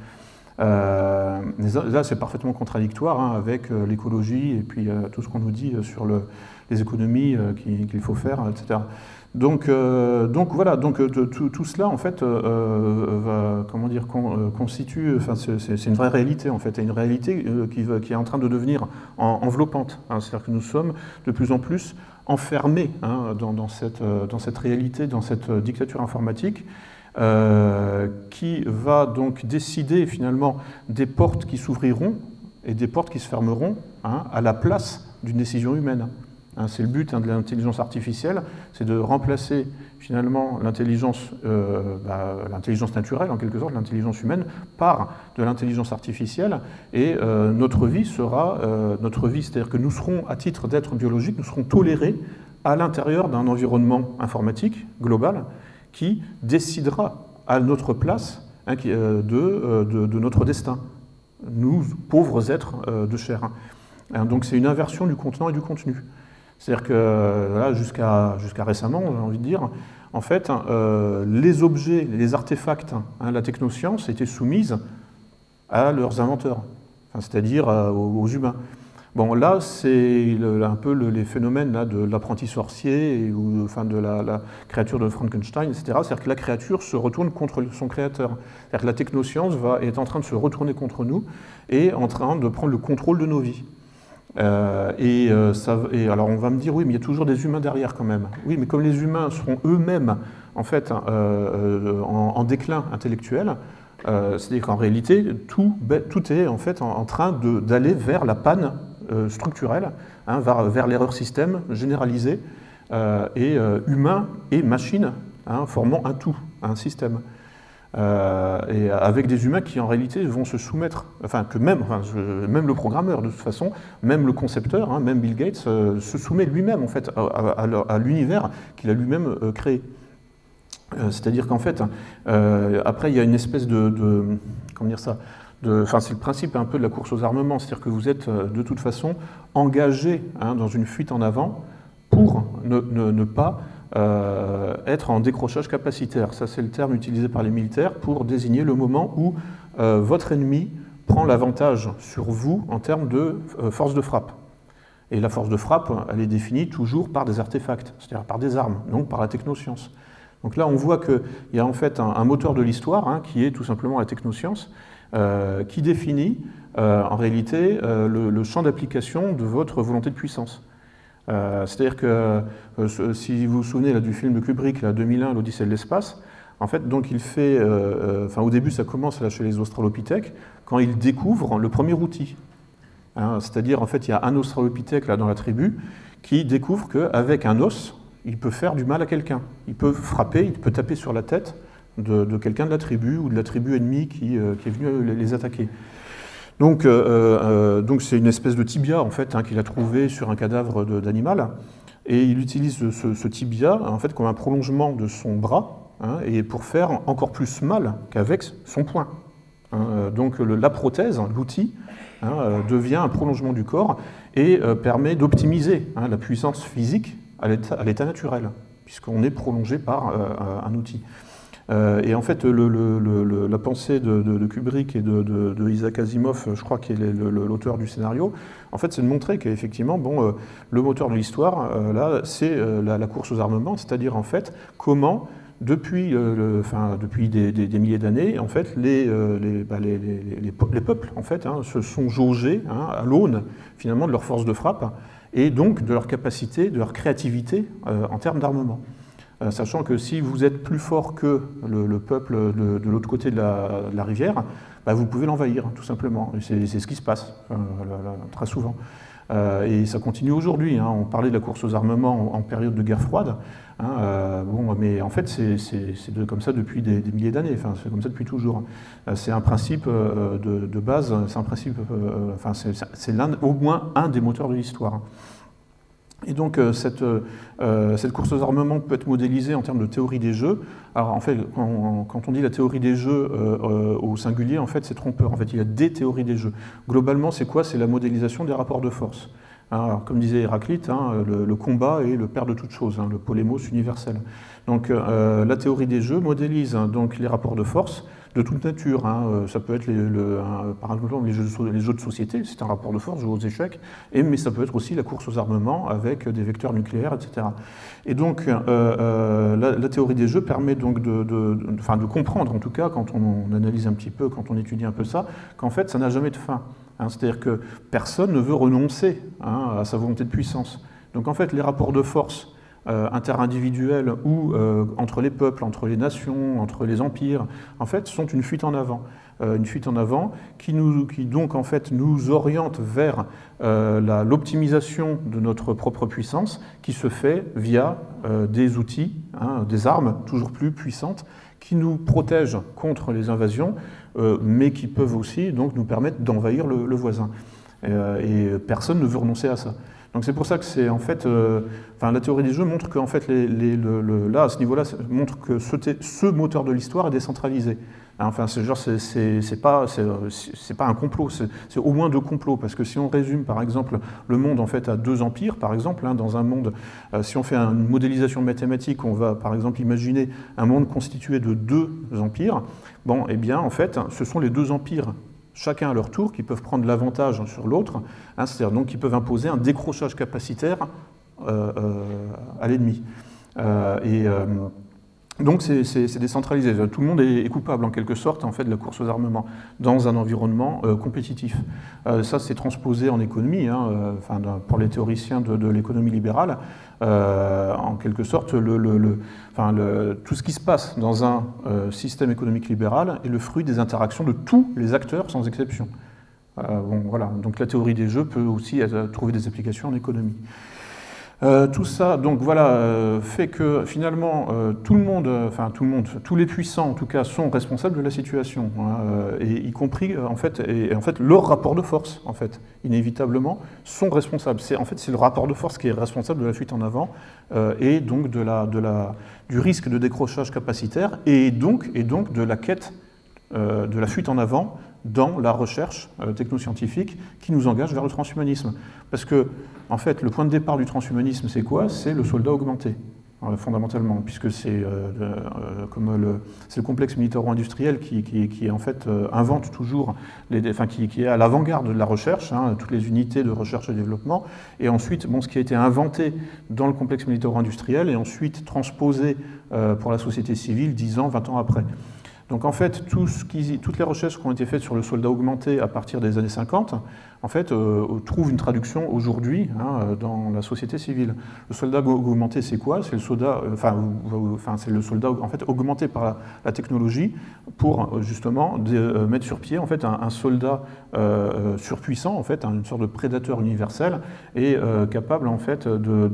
Là, c'est parfaitement contradictoire avec l'écologie et puis tout ce qu'on nous dit sur les économies qu'il faut faire, etc. Donc voilà, tout cela, en fait, constitue, c'est une vraie réalité, en fait, et une réalité qui est en train de devenir enveloppante. C'est-à-dire que nous sommes de plus en plus enfermés dans cette réalité, dans cette dictature informatique, qui va donc décider finalement des portes qui s'ouvriront et des portes qui se fermeront à la place d'une décision humaine. C'est le but de l'intelligence artificielle, c'est de remplacer finalement l'intelligence naturelle, en quelque sorte, l'intelligence humaine, par de l'intelligence artificielle, et notre vie, c'est-à-dire que nous serons, à titre d'être biologique, nous serons tolérés à l'intérieur d'un environnement informatique global, qui décidera à notre place de notre destin, nous, pauvres êtres de chair. Donc c'est une inversion du contenant et du contenu. C'est-à-dire que là, jusqu'à récemment, j'ai envie de dire, en fait, les objets, les artefacts, la technoscience étaient soumises à leurs inventeurs, c'est-à-dire aux humains. Bon, là, c'est un peu les phénomènes là, de l'apprenti sorcier ou de la créature de Frankenstein, etc. C'est-à-dire que la créature se retourne contre son créateur. C'est-à-dire que la technoscience est en train de se retourner contre nous et en train de prendre le contrôle de nos vies. Et alors on va me dire, oui, mais il y a toujours des humains derrière quand même. Oui, mais comme les humains seront eux-mêmes en fait en déclin intellectuel, c'est-à-dire qu'en réalité, tout est en fait en train d'aller vers la panne structurelle, vers l'erreur système généralisée, et humain et machine formant un tout, un système. Et avec des humains qui en réalité vont se soumettre, même le programmeur de toute façon, même le concepteur, même Bill Gates se soumet lui-même en fait à l'univers qu'il a lui-même créé. C'est-à-dire qu'en fait, après il y a une espèce comment dire ça, c'est le principe un peu de la course aux armements, c'est-à-dire que vous êtes de toute façon engagé dans une fuite en avant pour ne pas être en décrochage capacitaire. Ça, c'est le terme utilisé par les militaires pour désigner le moment où votre ennemi prend l'avantage sur vous en termes de force de frappe. Et la force de frappe, elle est définie toujours par des artefacts, c'est-à-dire par des armes, donc par la technoscience. Donc là, on voit qu'il y a en fait un moteur de l'histoire, qui est tout simplement la technoscience, qui définit en réalité le champ d'application de votre volonté de puissance. C'est-à-dire que si vous vous souvenez là, du film de Kubrick, là, 2001, l'Odyssée de l'espace, en fait, donc il fait, au début ça commence là, chez les australopithèques, quand il découvre le premier outil. C'est-à-dire en fait il y a un australopithèque là, dans la tribu qui découvre qu'avec un os, il peut faire du mal à quelqu'un. Il peut frapper, il peut taper sur la tête de quelqu'un de la tribu ou de la tribu ennemie qui est venue les attaquer. Donc c'est une espèce de tibia en fait qu'il a trouvé sur un cadavre d'animal, et il utilise ce tibia en fait comme un prolongement de son bras, et pour faire encore plus mal qu'avec son poing. Donc la prothèse, l'outil, devient un prolongement du corps et permet d'optimiser la puissance physique à l'état naturel, puisqu'on est prolongé par un outil. Et en fait, la pensée de Kubrick et de Isaac Asimov, je crois qu'il est l'auteur du scénario, en fait, c'est de montrer qu'effectivement, bon, le moteur de l'histoire, là, c'est la course aux armements, c'est-à-dire en fait comment, depuis des milliers d'années, en fait, les peuples, en fait, hein, se sont jaugés hein, à l'aune finalement de leur force de frappe et donc de leur capacité, de leur créativité en termes d'armement. Sachant que si vous êtes plus fort que le peuple de l'autre côté de la rivière, bah, vous pouvez l'envahir, tout simplement. C'est ce qui se passe, très souvent. Et ça continue aujourd'hui. Hein. On parlait de la course aux armements en période de guerre froide. Hein, bon, mais en fait, c'est comme ça depuis des milliers d'années. Enfin, c'est comme ça depuis toujours. C'est un principe de base. C'est un principe. Enfin, c'est au moins un des moteurs de l'histoire. Et donc cette course aux armements peut être modélisée en termes de théorie des jeux. Alors en fait, quand on dit la théorie des jeux au singulier, en fait c'est trompeur. En fait, il y a des théories des jeux. Globalement, c'est quoi? C'est la modélisation des rapports de force. Alors, comme disait Héraclite, hein, le combat est le père de toute chose, hein, le polémos universel. Donc la théorie des jeux modélise hein, donc les rapports de force de toute nature. Hein. Ça peut être par exemple les jeux de société, c'est un rapport de force, jouer aux échecs, mais ça peut être aussi la course aux armements avec des vecteurs nucléaires, etc. Et donc la théorie des jeux permet donc de comprendre, en tout cas quand on analyse un petit peu, quand on étudie un peu ça, qu'en fait ça n'a jamais de fin. Hein. C'est-à-dire que personne ne veut renoncer hein, à sa volonté de puissance. Donc en fait les rapports de force interindividuels ou entre les peuples, entre les nations, entre les empires, en fait, sont une fuite en avant. Une fuite en avant qui donc en fait nous oriente vers l'optimisation de notre propre puissance qui se fait via des outils, hein, des armes toujours plus puissantes qui nous protègent contre les invasions, mais qui peuvent aussi donc nous permettre d'envahir le voisin. Et personne ne veut renoncer à ça. Donc c'est pour ça que c'est en fait, la théorie des jeux montre qu'en fait là à ce niveau-là montre que ce moteur de l'histoire est décentralisé. Enfin c'est pas un complot, c'est au moins deux complots parce que si on résume par exemple le monde en fait à deux empires par exemple, hein, dans un monde, si on fait une modélisation mathématique, on va par exemple imaginer un monde constitué de deux empires. Bon, eh bien en fait ce sont les deux empires chacun à leur tour, qui peuvent prendre l'avantage sur l'autre, hein, c'est-à-dire donc qui peuvent imposer un décrochage capacitaire à l'ennemi. Donc c'est décentralisé. Tout le monde est coupable en quelque sorte en fait de la course aux armements dans un environnement compétitif. Ça c'est transposé en économie, hein, pour les théoriciens de l'économie libérale. En quelque sorte, tout ce qui se passe dans un système économique libéral est le fruit des interactions de tous les acteurs sans exception. Bon, voilà. Donc la théorie des jeux peut aussi trouver des applications en économie. Tout ça, donc voilà, fait que finalement tous les puissants en tout cas sont responsables de la situation, hein, et y compris en fait leur rapport de force en fait, inévitablement, sont responsables. C'est le rapport de force qui est responsable de la fuite en avant et donc du risque de décrochage capacitaire et donc de la quête de la fuite en avant dans la recherche technoscientifique qui nous engage vers le transhumanisme. Parce que, en fait, le point de départ du transhumanisme, c'est quoi? C'est le soldat augmenté, fondamentalement, puisque c'est le complexe militaro-industriel qui en fait, invente toujours, qui est à l'avant-garde de la recherche, hein, toutes les unités de recherche et développement, et ensuite, ce qui a été inventé dans le complexe militaro-industriel est ensuite transposé pour la société civile 10 ans, 20 ans après. Donc en fait, toutes les recherches qui ont été faites sur le soldat augmenté à partir des années 50, en fait, trouvent une traduction aujourd'hui hein, dans la société civile. Le soldat augmenté, c'est quoi? C'est le soldat, c'est le soldat en fait augmenté par la technologie pour justement mettre sur pied en fait un soldat surpuissant, en fait, une sorte de prédateur universel et capable en fait de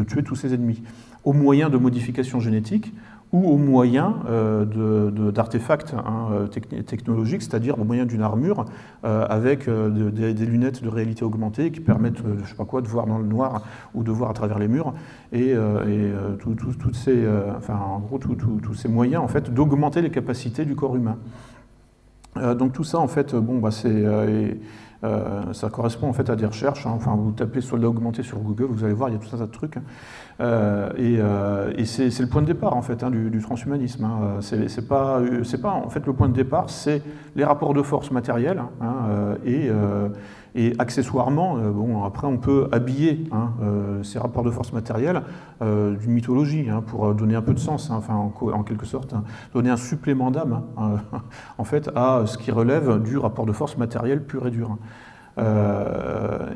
tuer tous ses ennemis au moyen de modifications génétiques ou au moyen d'artefacts technologiques, c'est-à-dire au moyen d'une armure avec des lunettes de réalité augmentée qui permettent, de voir dans le noir ou de voir à travers les murs, et tous ces moyens en fait, d'augmenter les capacités du corps humain. Donc tout ça, en fait, Ça correspond en fait à des recherches, hein. Enfin, vous tapez soldat augmenté sur Google, vous allez voir, il y a tout un tas de trucs. Et c'est le point de départ en fait, hein, du transhumanisme. Hein. C'est pas en fait le point de départ, c'est les rapports de force matériels, hein, et accessoirement, bon, après on peut habiller, hein, ces rapports de force matériels d'une mythologie, hein, pour donner un peu de sens, hein, enfin, en quelque sorte, hein, donner un supplément d'âme, hein, en fait, à ce qui relève du rapport de force matériel pur et dur.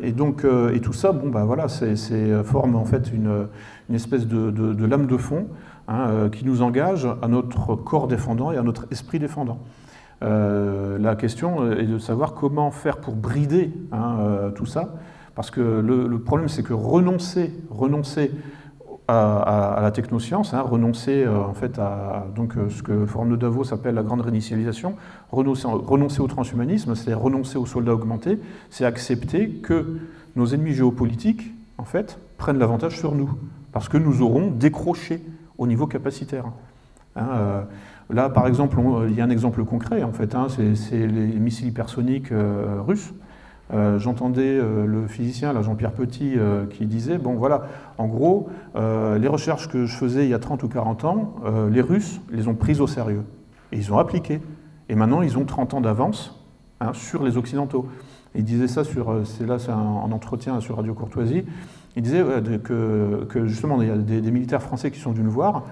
Et donc, et tout ça, bon, bah, voilà, forme en fait une espèce de lame de fond, hein, qui nous engage à notre corps défendant et à notre esprit défendant. La question est de savoir comment faire pour brider, hein, tout ça, parce que le problème c'est que renoncer à la technoscience, hein, renoncer en fait à donc, ce que le Forum de Davos appelle la grande réinitialisation, renoncer au transhumanisme, c'est renoncer aux soldats augmentés, c'est accepter que nos ennemis géopolitiques en fait prennent l'avantage sur nous, parce que nous aurons décroché au niveau capacitaire. Hein, là, par exemple, il y a un exemple concret, en fait, hein, c'est les missiles hypersoniques russes. J'entendais le physicien, là, Jean-Pierre Petit, qui disait, bon voilà, en gros, les recherches que je faisais il y a 30 ou 40 ans, les Russes les ont prises au sérieux. Et ils ont appliqué. Et maintenant, ils ont 30 ans d'avance, hein, sur les Occidentaux. Et il disait ça c'est un entretien sur Radio Courtoisie, il disait que justement, il y a des militaires français qui sont venus le voir,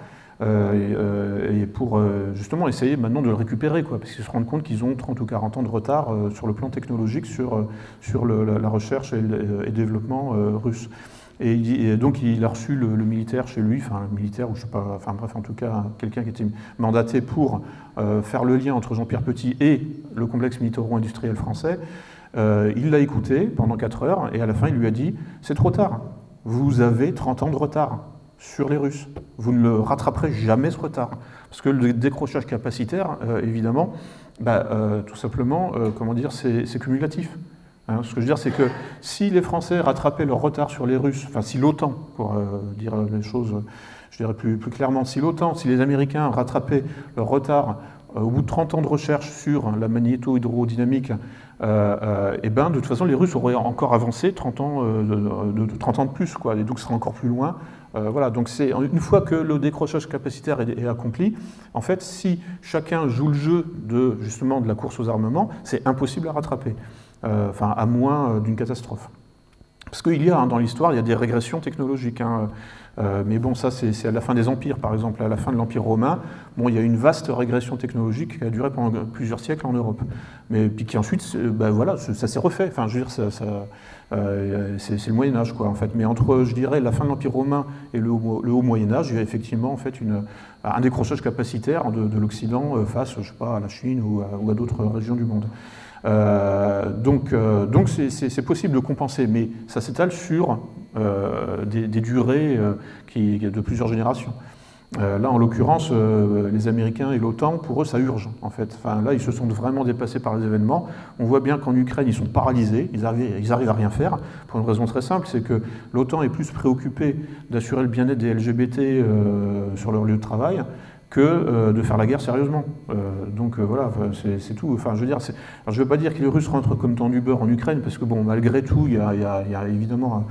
et pour justement essayer maintenant de le récupérer, quoi, parce qu'ils se rendent compte qu'ils ont 30 ou 40 ans de retard sur le plan technologique sur la recherche et le développement russe. Et donc il a reçu le militaire chez lui, enfin le militaire, ou je sais pas, enfin bref, en tout cas quelqu'un qui était mandaté pour faire le lien entre Jean-Pierre Petit et le complexe militaro-industriel français. Il l'a écouté pendant 4 heures, et à la fin il lui a dit « C'est trop tard, vous avez 30 ans de retard sur les Russes. Vous ne le rattraperez jamais ce retard. » Parce que le décrochage capacitaire, évidemment, tout simplement, comment dire, c'est cumulatif. Hein, ce que je veux dire, c'est que si les Français rattrapaient leur retard sur les Russes, enfin si l'OTAN, pour dire les choses, je dirais plus clairement, si l'OTAN, si les Américains rattrapaient leur retard au bout de 30 ans de recherche sur la magnéto-hydrodynamique, et ben de toute façon les Russes auraient encore avancé 30 ans de plus, quoi, et donc ce serait encore plus loin. Voilà, donc c'est une fois que le décrochage capacitaire est accompli, en fait, si chacun joue le jeu justement de la course aux armements, c'est impossible à rattraper, enfin à moins d'une catastrophe. Parce qu'il y a, hein, dans l'histoire, il y a des régressions technologiques, hein, mais bon, ça c'est à la fin des empires, par exemple, à la fin de l'Empire romain, bon, il y a une vaste régression technologique qui a duré pendant plusieurs siècles en Europe, mais puis qui ensuite, voilà, ça s'est refait. Enfin, je veux dire, c'est le Moyen Âge, quoi, en fait. Mais entre, je dirais, la fin de l'Empire romain et le haut Moyen Âge, il y a effectivement en fait un décrochage capacitaire de l'Occident face, je sais pas, à la Chine ou à d'autres régions du monde. Donc c'est possible de compenser, mais ça s'étale sur des durées de plusieurs générations. Là, en l'occurrence, les Américains et l'OTAN, pour eux, ça urge, en fait. Enfin, là, ils se sont vraiment dépassés par les événements. On voit bien qu'en Ukraine, ils sont paralysés, ils arrivent à rien faire, pour une raison très simple, c'est que l'OTAN est plus préoccupée d'assurer le bien-être des LGBT sur leur lieu de travail que de faire la guerre sérieusement. Donc voilà, c'est tout. Enfin, je veux dire, alors, je ne veux pas dire que les Russes rentrent comme dans du beurre en Ukraine, parce que bon, malgré tout, il y a évidemment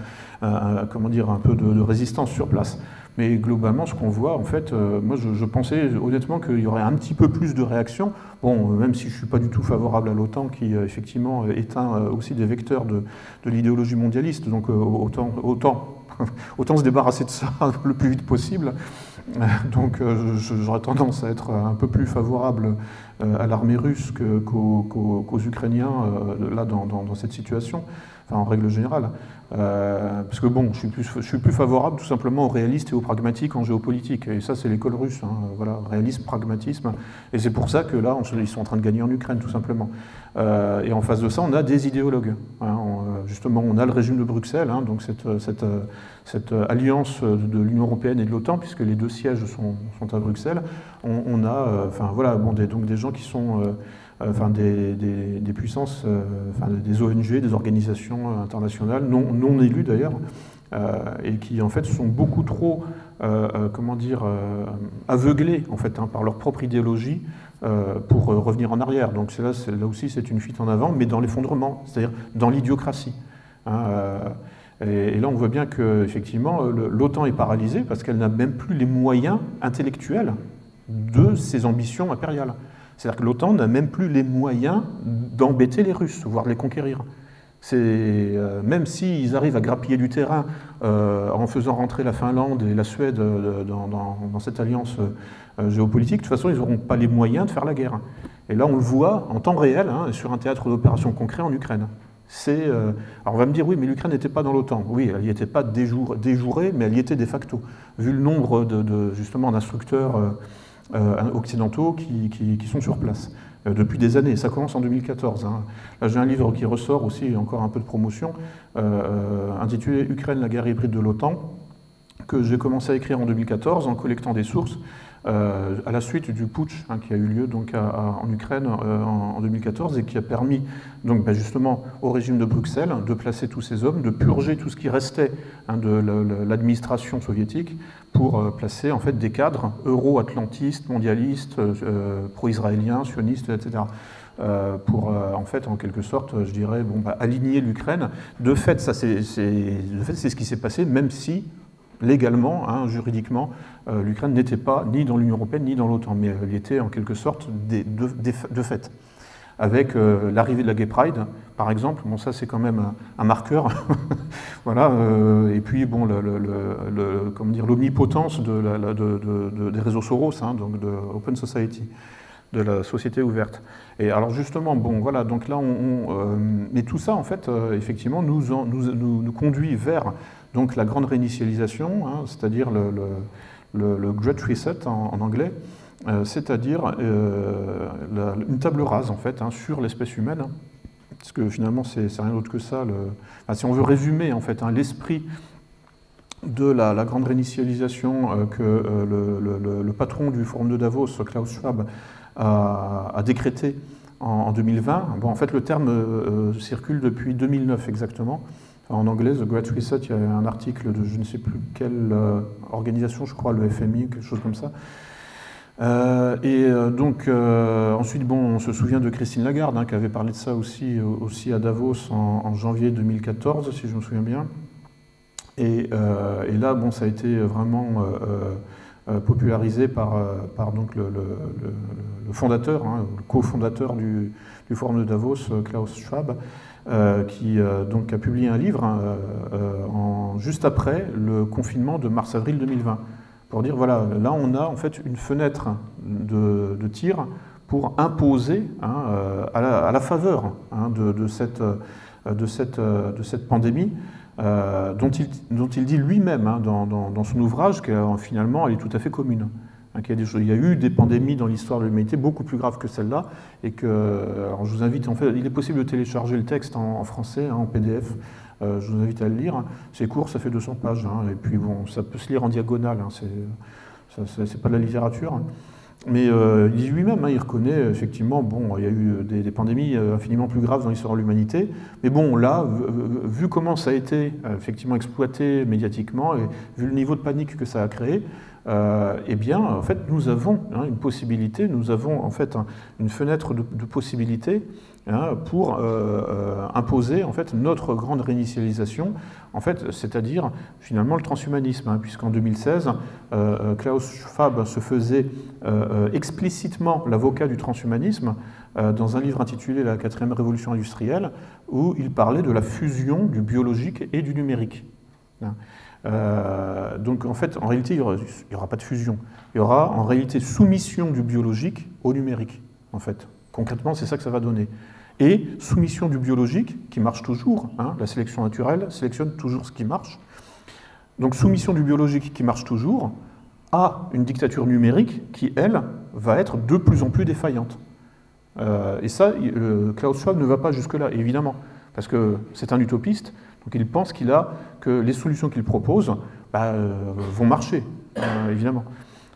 comment dire, un peu de résistance sur place. Mais globalement, ce qu'on voit, en fait, moi je pensais honnêtement qu'il y aurait un petit peu plus de réaction. Bon, même si je ne suis pas du tout favorable à l'OTAN, qui effectivement est aussi des vecteurs de l'idéologie mondialiste, donc autant se débarrasser de ça le plus vite possible. Donc j'aurais tendance à être un peu plus favorable à l'armée russe qu'aux Ukrainiens là dans cette situation, enfin en règle générale. Parce que bon, je suis plus favorable tout simplement aux réalistes et aux pragmatiques en géopolitique. Et ça, c'est l'école russe. Hein, voilà, réalisme, pragmatisme. Et c'est pour ça que là, ils sont en train de gagner en Ukraine, tout simplement. Et en face de ça, on a des idéologues. Hein, justement, on a le régime de Bruxelles, hein, donc cette alliance de l'Union européenne et de l'OTAN, puisque les deux sièges sont à Bruxelles. On a, enfin voilà, bon, donc des gens qui sont enfin des puissances, enfin des ONG, des organisations internationales, non élues d'ailleurs, et qui en fait sont beaucoup trop aveuglés en fait, par leur propre idéologie pour revenir en arrière. Donc là aussi c'est une fuite en avant, mais dans l'effondrement, c'est-à-dire dans l'idiocratie. Et là on voit bien qu'effectivement l'OTAN est paralysée parce qu'elle n'a même plus les moyens intellectuels de ses ambitions impériales. C'est-à-dire que l'OTAN n'a même plus les moyens d'embêter les Russes, voire de les conquérir. Même s'ils arrivent à grappiller du terrain en faisant rentrer la Finlande et la Suède dans cette alliance géopolitique, de toute façon, ils n'auront pas les moyens de faire la guerre. Et là, on le voit en temps réel, sur un théâtre d'opération concret en Ukraine. Alors on va me dire, oui, mais l'Ukraine n'était pas dans l'OTAN. Oui, elle n'y était pas déjourée, mais elle y était de facto, vu le nombre justement d'instructeurs occidentaux qui sont sur place depuis des années. Ça commence en 2014. Là, j'ai un livre qui ressort aussi, encore un peu de promotion, intitulé « Ukraine, la guerre hybride de l'OTAN », que j'ai commencé à écrire en 2014 en collectant des sources à la suite du putsch qui a eu lieu donc, en Ukraine en 2014 et qui a permis donc, justement au régime de Bruxelles de placer tous ces hommes, de purger tout ce qui restait de l'administration soviétique pour placer en fait, des cadres euro-atlantistes, mondialistes, pro-israéliens, sionistes, etc. Pour en fait, en quelque sorte, je dirais, aligner l'Ukraine. De fait, c'est ce qui s'est passé, même si légalement, juridiquement, l'Ukraine n'était pas ni dans l'Union européenne ni dans l'OTAN, mais elle était en quelque sorte de fait. Avec l'arrivée de la Gay Pride, par exemple, bon ça c'est quand même un marqueur, voilà. Et puis bon, l'omnipotence des réseaux Soros, donc de Open Society, de la société ouverte. Et alors justement, bon voilà, donc là, mais tout ça en fait, effectivement, nous conduit vers donc la grande réinitialisation, c'est-à-dire le Great Reset en anglais, c'est-à-dire une table rase en fait sur l'espèce humaine, parce que finalement c'est rien d'autre que ça. Si on veut résumer en fait l'esprit de la grande réinitialisation que le patron du Forum de Davos, Klaus Schwab, a décrété en 2020. Bon, en fait, le terme circule depuis 2009 exactement. En anglais, The Great Reset, il y a un article de je ne sais plus quelle organisation, je crois, le FMI, quelque chose comme ça. Ensuite, bon, on se souvient de Christine Lagarde, qui avait parlé de ça aussi à Davos en janvier 2014, si je me souviens bien. Et là, bon, ça a été vraiment popularisé par donc le fondateur, le cofondateur du Forum de Davos, Klaus Schwab, qui donc a publié un livre juste après le confinement de mars-avril 2020, pour dire voilà, là on a en fait une fenêtre de tir pour imposer à la faveur de cette pandémie, dont il dit lui-même dans son ouvrage que finalement elle est tout à fait commune. Il y a eu des pandémies dans l'histoire de l'humanité beaucoup plus graves que celle-là, et alors je vous invite, en fait, il est possible de télécharger le texte en français, en PDF, je vous invite à le lire, c'est court, ça fait 200 pages, et puis bon, ça peut se lire en diagonale, c'est pas de la littérature, mais il dit lui-même, il reconnaît effectivement, bon, il y a eu des pandémies infiniment plus graves dans l'histoire de l'humanité, mais bon, là, vu comment ça a été effectivement exploité médiatiquement, et vu le niveau de panique que ça a créé, eh bien, en fait, nous avons une possibilité, nous avons en fait une fenêtre de possibilité pour imposer en fait notre grande réinitialisation, en fait, c'est-à-dire finalement le transhumanisme, puisqu'en 2016, Klaus Schwab se faisait explicitement l'avocat du transhumanisme dans un livre intitulé La 4e révolution industrielle, où il parlait de la fusion du biologique et du numérique. Donc en fait, en réalité, il n'y aura pas de fusion. Il y aura en réalité soumission du biologique au numérique, en fait. Concrètement, c'est ça que ça va donner. Et soumission du biologique, qui marche toujours, la sélection naturelle sélectionne toujours ce qui marche. Donc soumission du biologique qui marche toujours à une dictature numérique qui, elle, va être de plus en plus défaillante. Et ça, Klaus Schwab ne va pas jusque-là, évidemment, parce que c'est un utopiste. Donc il pense que les solutions qu'il propose vont marcher, évidemment.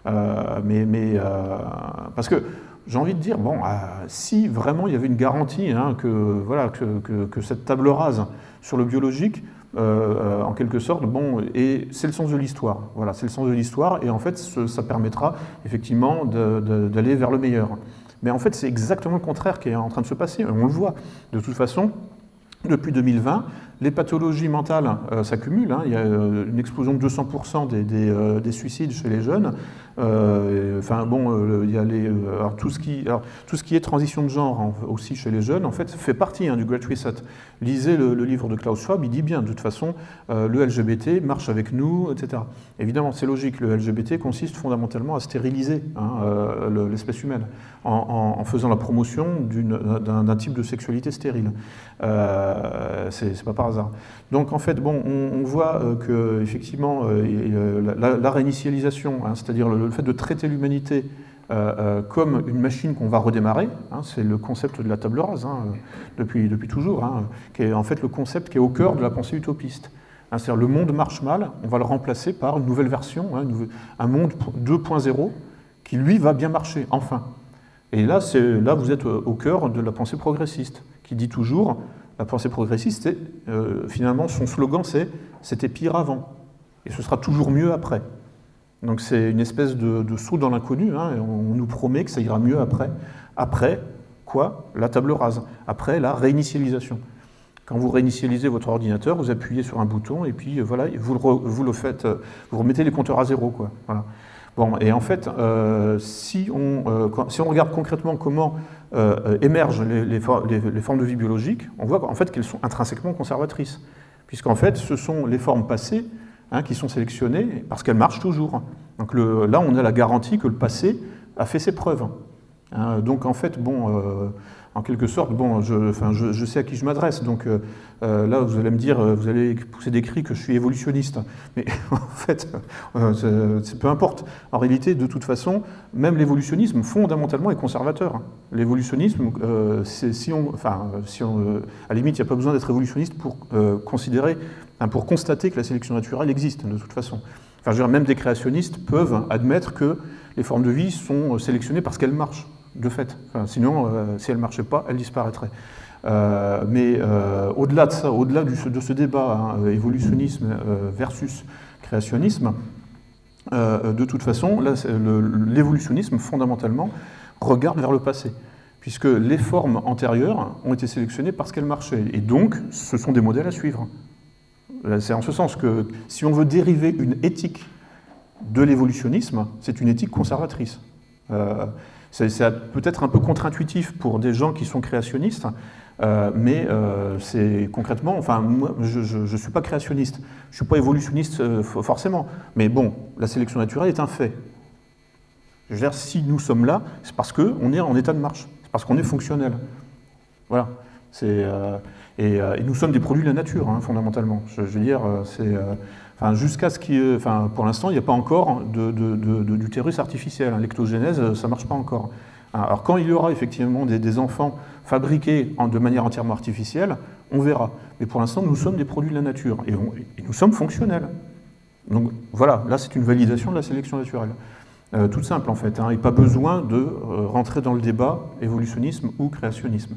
Parce que j'ai envie de dire, bon, si vraiment il y avait une garantie que cette table rase sur le biologique en quelque sorte, bon, et c'est le sens de l'histoire. Voilà, c'est le sens de l'histoire, et en fait, ça permettra effectivement d'aller vers le meilleur. Mais en fait, c'est exactement le contraire qui est en train de se passer. On le voit. De toute façon, depuis 2020, les pathologies mentales s'accumulent. Il y a une explosion de 200% des suicides chez les jeunes. Il y a tout ce qui est transition de genre aussi chez les jeunes, en fait, fait partie du Great Reset. Lisez le livre de Klaus Schwab, il dit bien, de toute façon, le LGBT marche avec nous, etc. Évidemment, c'est logique, le LGBT consiste fondamentalement à stériliser l'espèce humaine en faisant la promotion d'un type de sexualité stérile. C'est pas par hasard. Donc en fait, bon, on voit que effectivement la réinitialisation, c'est-à-dire le fait de traiter l'humanité comme une machine qu'on va redémarrer, c'est le concept de la table rase depuis toujours, qui est en fait le concept qui est au cœur de la pensée utopiste. C'est-à-dire le monde marche mal, on va le remplacer par une nouvelle version, un monde 2.0 qui lui va bien marcher, enfin. Et là, vous êtes au cœur de la pensée progressiste, qui dit toujours, la pensée progressiste, finalement, son slogan, c'est « c'était pire avant, et ce sera toujours mieux après ». Donc c'est une espèce de saut dans l'inconnu, et on nous promet que ça ira mieux après. Après, quoi? La table rase. Après, la réinitialisation. Quand vous réinitialisez votre ordinateur, vous appuyez sur un bouton, et puis voilà, vous remettez les compteurs à zéro, quoi. Voilà. Bon, et en fait, si on regarde concrètement comment émergent les formes de vie biologiques, on voit en fait qu'elles sont intrinsèquement conservatrices, puisqu'en fait, ce sont les formes passées qui sont sélectionnées parce qu'elles marchent toujours. Donc là, on a la garantie que le passé a fait ses preuves. Donc en fait, bon, en quelque sorte, bon, je sais à qui je m'adresse, donc là, vous allez me dire, vous allez pousser des cris que je suis évolutionniste, mais en fait, peu importe. En réalité, de toute façon, même l'évolutionnisme, fondamentalement, est conservateur. L'évolutionnisme, à la limite, il n'y a pas besoin d'être évolutionniste pour pour constater que la sélection naturelle existe, de toute façon. Enfin, je veux dire, même des créationnistes peuvent admettre que les formes de vie sont sélectionnées parce qu'elles marchent, de fait. Enfin, sinon, si elles ne marchaient pas, elles disparaîtraient. Mais au-delà de ça, au-delà de ce débat, évolutionnisme versus créationnisme, de toute façon, l'évolutionnisme, fondamentalement, regarde vers le passé, puisque les formes antérieures ont été sélectionnées parce qu'elles marchaient. Et donc, ce sont des modèles à suivre. C'est en ce sens que si on veut dériver une éthique de l'évolutionnisme, c'est une éthique conservatrice. C'est peut-être un peu contre-intuitif pour des gens qui sont créationnistes, mais c'est concrètement, enfin, moi, je ne suis pas créationniste, je ne suis pas évolutionniste forcément, mais bon, la sélection naturelle est un fait. Je veux dire, si nous sommes là, c'est parce qu'on est en état de marche, c'est parce qu'on est fonctionnel. Voilà. Et nous sommes des produits de la nature, fondamentalement. Je veux dire, jusqu'à ce qu'il y ait, pour l'instant, il n'y a pas encore d'utérus artificiel. L'ectogénèse, ça ne marche pas encore. Alors quand il y aura effectivement des enfants fabriqués de manière entièrement artificielle, on verra. Mais pour l'instant, nous sommes des produits de la nature et nous sommes fonctionnels. Donc voilà, là c'est une validation de la sélection naturelle. Toute simple en fait, et pas besoin de rentrer dans le débat évolutionnisme ou créationnisme.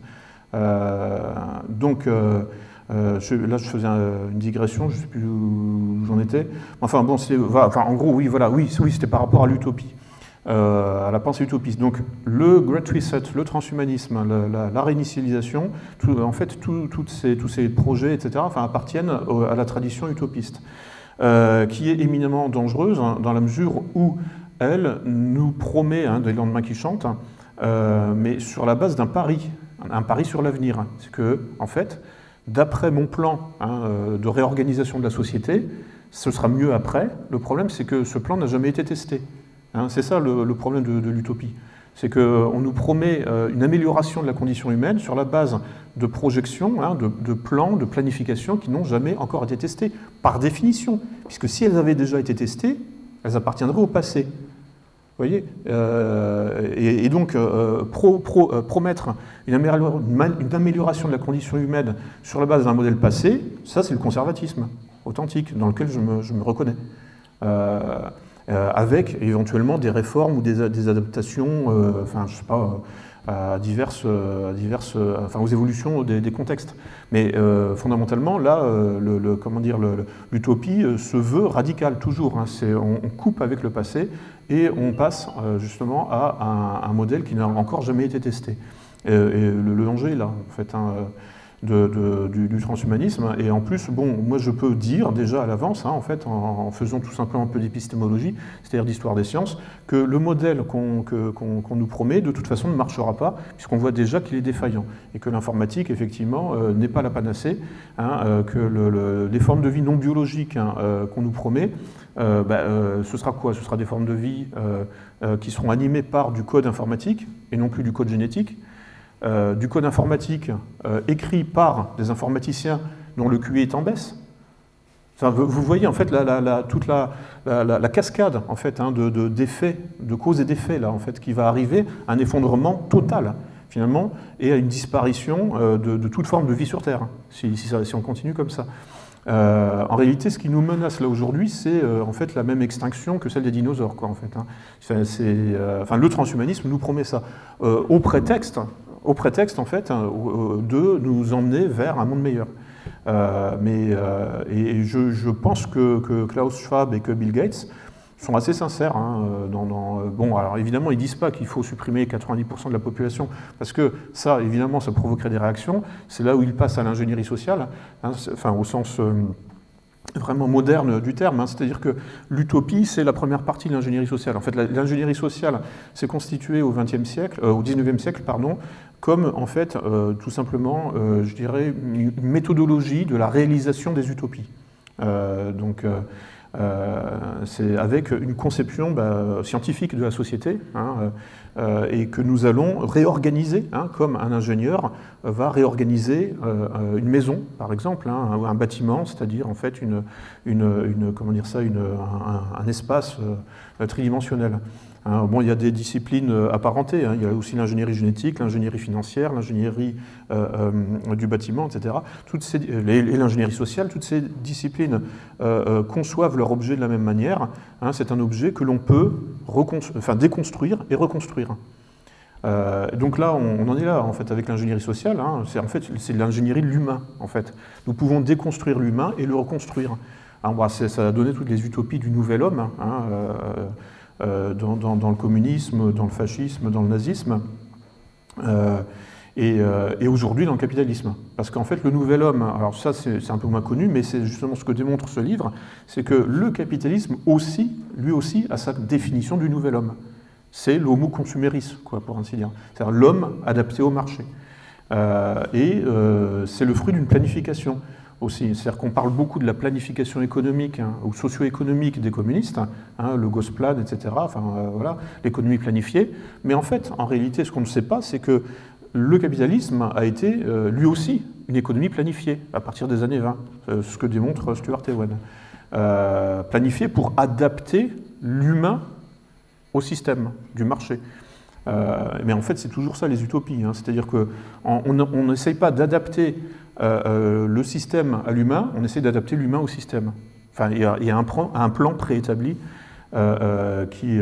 Donc là je faisais une digression, je ne sais plus où j'en étais. Enfin bon, en gros oui, voilà, oui c'était par rapport à l'utopie, à la pensée utopiste. Donc le Great Reset, le transhumanisme, la réinitialisation, en fait tous ces projets, etc., appartiennent à la tradition utopiste, qui est éminemment dangereuse dans la mesure où elle nous promet des lendemains qui chantent, mais sur la base d'un pari sur l'avenir. C'est que, en fait, d'après mon plan de réorganisation de la société, ce sera mieux après. Le problème, c'est que ce plan n'a jamais été testé. C'est ça le problème de l'utopie. C'est qu'on nous promet une amélioration de la condition humaine sur la base de projections, de plans, de planification qui n'ont jamais encore été testés, par définition. Puisque si elles avaient déjà été testées, elles appartiendraient au passé. Vous voyez, et donc promettre une amélioration de la condition humaine sur la base d'un modèle passé, ça c'est le conservatisme authentique dans lequel je me reconnais, avec éventuellement des réformes ou des adaptations, je sais pas, aux évolutions des contextes. Mais fondamentalement, là, l'utopie se veut radicale toujours. Hein. On coupe avec le passé et on passe justement à un modèle qui n'a encore jamais été testé. Et le danger est là, en fait, hein, du transhumanisme. Et en plus, bon, moi je peux dire déjà à l'avance, hein, en fait, en faisant tout simplement un peu d'épistémologie, c'est-à-dire d'histoire des sciences, que le modèle qu'on nous promet, de toute façon, ne marchera pas, puisqu'on voit déjà qu'il est défaillant, et que l'informatique, effectivement, n'est pas la panacée, hein, que les formes de vie non biologiques, hein, qu'on nous promet, ce sera quoi? Ce sera des formes de vie qui seront animées par du code informatique, et non plus du code génétique, du code informatique écrit par des informaticiens dont le QI est en baisse. Enfin, vous voyez en fait toute la cascade en fait, hein, d'effets, de causes et d'effets là en fait, qui va arriver à un effondrement total finalement et à une disparition de toute forme de vie sur Terre, si on continue comme ça. En réalité, ce qui nous menace là aujourd'hui, c'est en fait la même extinction que celle des dinosaures, quoi, en fait. Hein. Le transhumanisme nous promet ça au prétexte en fait, hein, de nous emmener vers un monde meilleur. Et je pense que Klaus Schwab et que Bill Gates sont assez sincères. Hein, bon, alors évidemment, ils ne disent pas qu'il faut supprimer 90% de la population, parce que ça, évidemment, ça provoquerait des réactions. C'est là où ils passent à l'ingénierie sociale, hein, enfin, au sens vraiment moderne du terme, hein, c'est-à-dire que l'utopie, c'est la première partie de l'ingénierie sociale. En fait, l'ingénierie sociale s'est constituée au XXe siècle, au XIXe siècle, pardon, comme en fait, tout simplement, je dirais, une méthodologie de la réalisation des utopies. C'est avec une conception scientifique de la société, hein, et que nous allons réorganiser, hein, comme un ingénieur va réorganiser une maison, par exemple, hein, un bâtiment, c'est-à-dire en fait un espace tridimensionnel. Hein, bon, il y a des disciplines apparentées, hein, il y a aussi l'ingénierie génétique, l'ingénierie financière, l'ingénierie du bâtiment, etc. Et l'ingénierie sociale, toutes ces disciplines conçoivent leur objet de la même manière. Hein, c'est un objet que l'on peut déconstruire et reconstruire. Donc là, on en est là, en fait, avec l'ingénierie sociale. Hein, c'est l'ingénierie de l'humain, en fait. Nous pouvons déconstruire l'humain et le reconstruire. Alors, ça a donné toutes les utopies du nouvel homme, hein, dans le communisme, dans le fascisme, dans le nazisme, et aujourd'hui dans le capitalisme. Parce qu'en fait, le nouvel homme, alors ça c'est un peu moins connu, mais c'est justement ce que démontre ce livre, c'est que le capitalisme lui aussi, a sa définition du nouvel homme. C'est l'homo consumeris, quoi, pour ainsi dire. C'est-à-dire l'homme adapté au marché. C'est le fruit d'une planification aussi. C'est-à-dire qu'on parle beaucoup de la planification économique, hein, ou socio-économique des communistes, hein, le Gosplan, etc., voilà, l'économie planifiée. Mais en fait, en réalité, ce qu'on ne sait pas, c'est que le capitalisme a été, lui aussi, une économie planifiée, à partir des années 20, ce que démontre Stuart Ewen. Planifiée pour adapter l'humain au système du marché. Mais en fait, c'est toujours ça, les utopies. Hein. C'est-à-dire qu'on n'essaye pas d'adapter le système à l'humain, on essaie d'adapter l'humain au système. Enfin, il y a un plan préétabli qui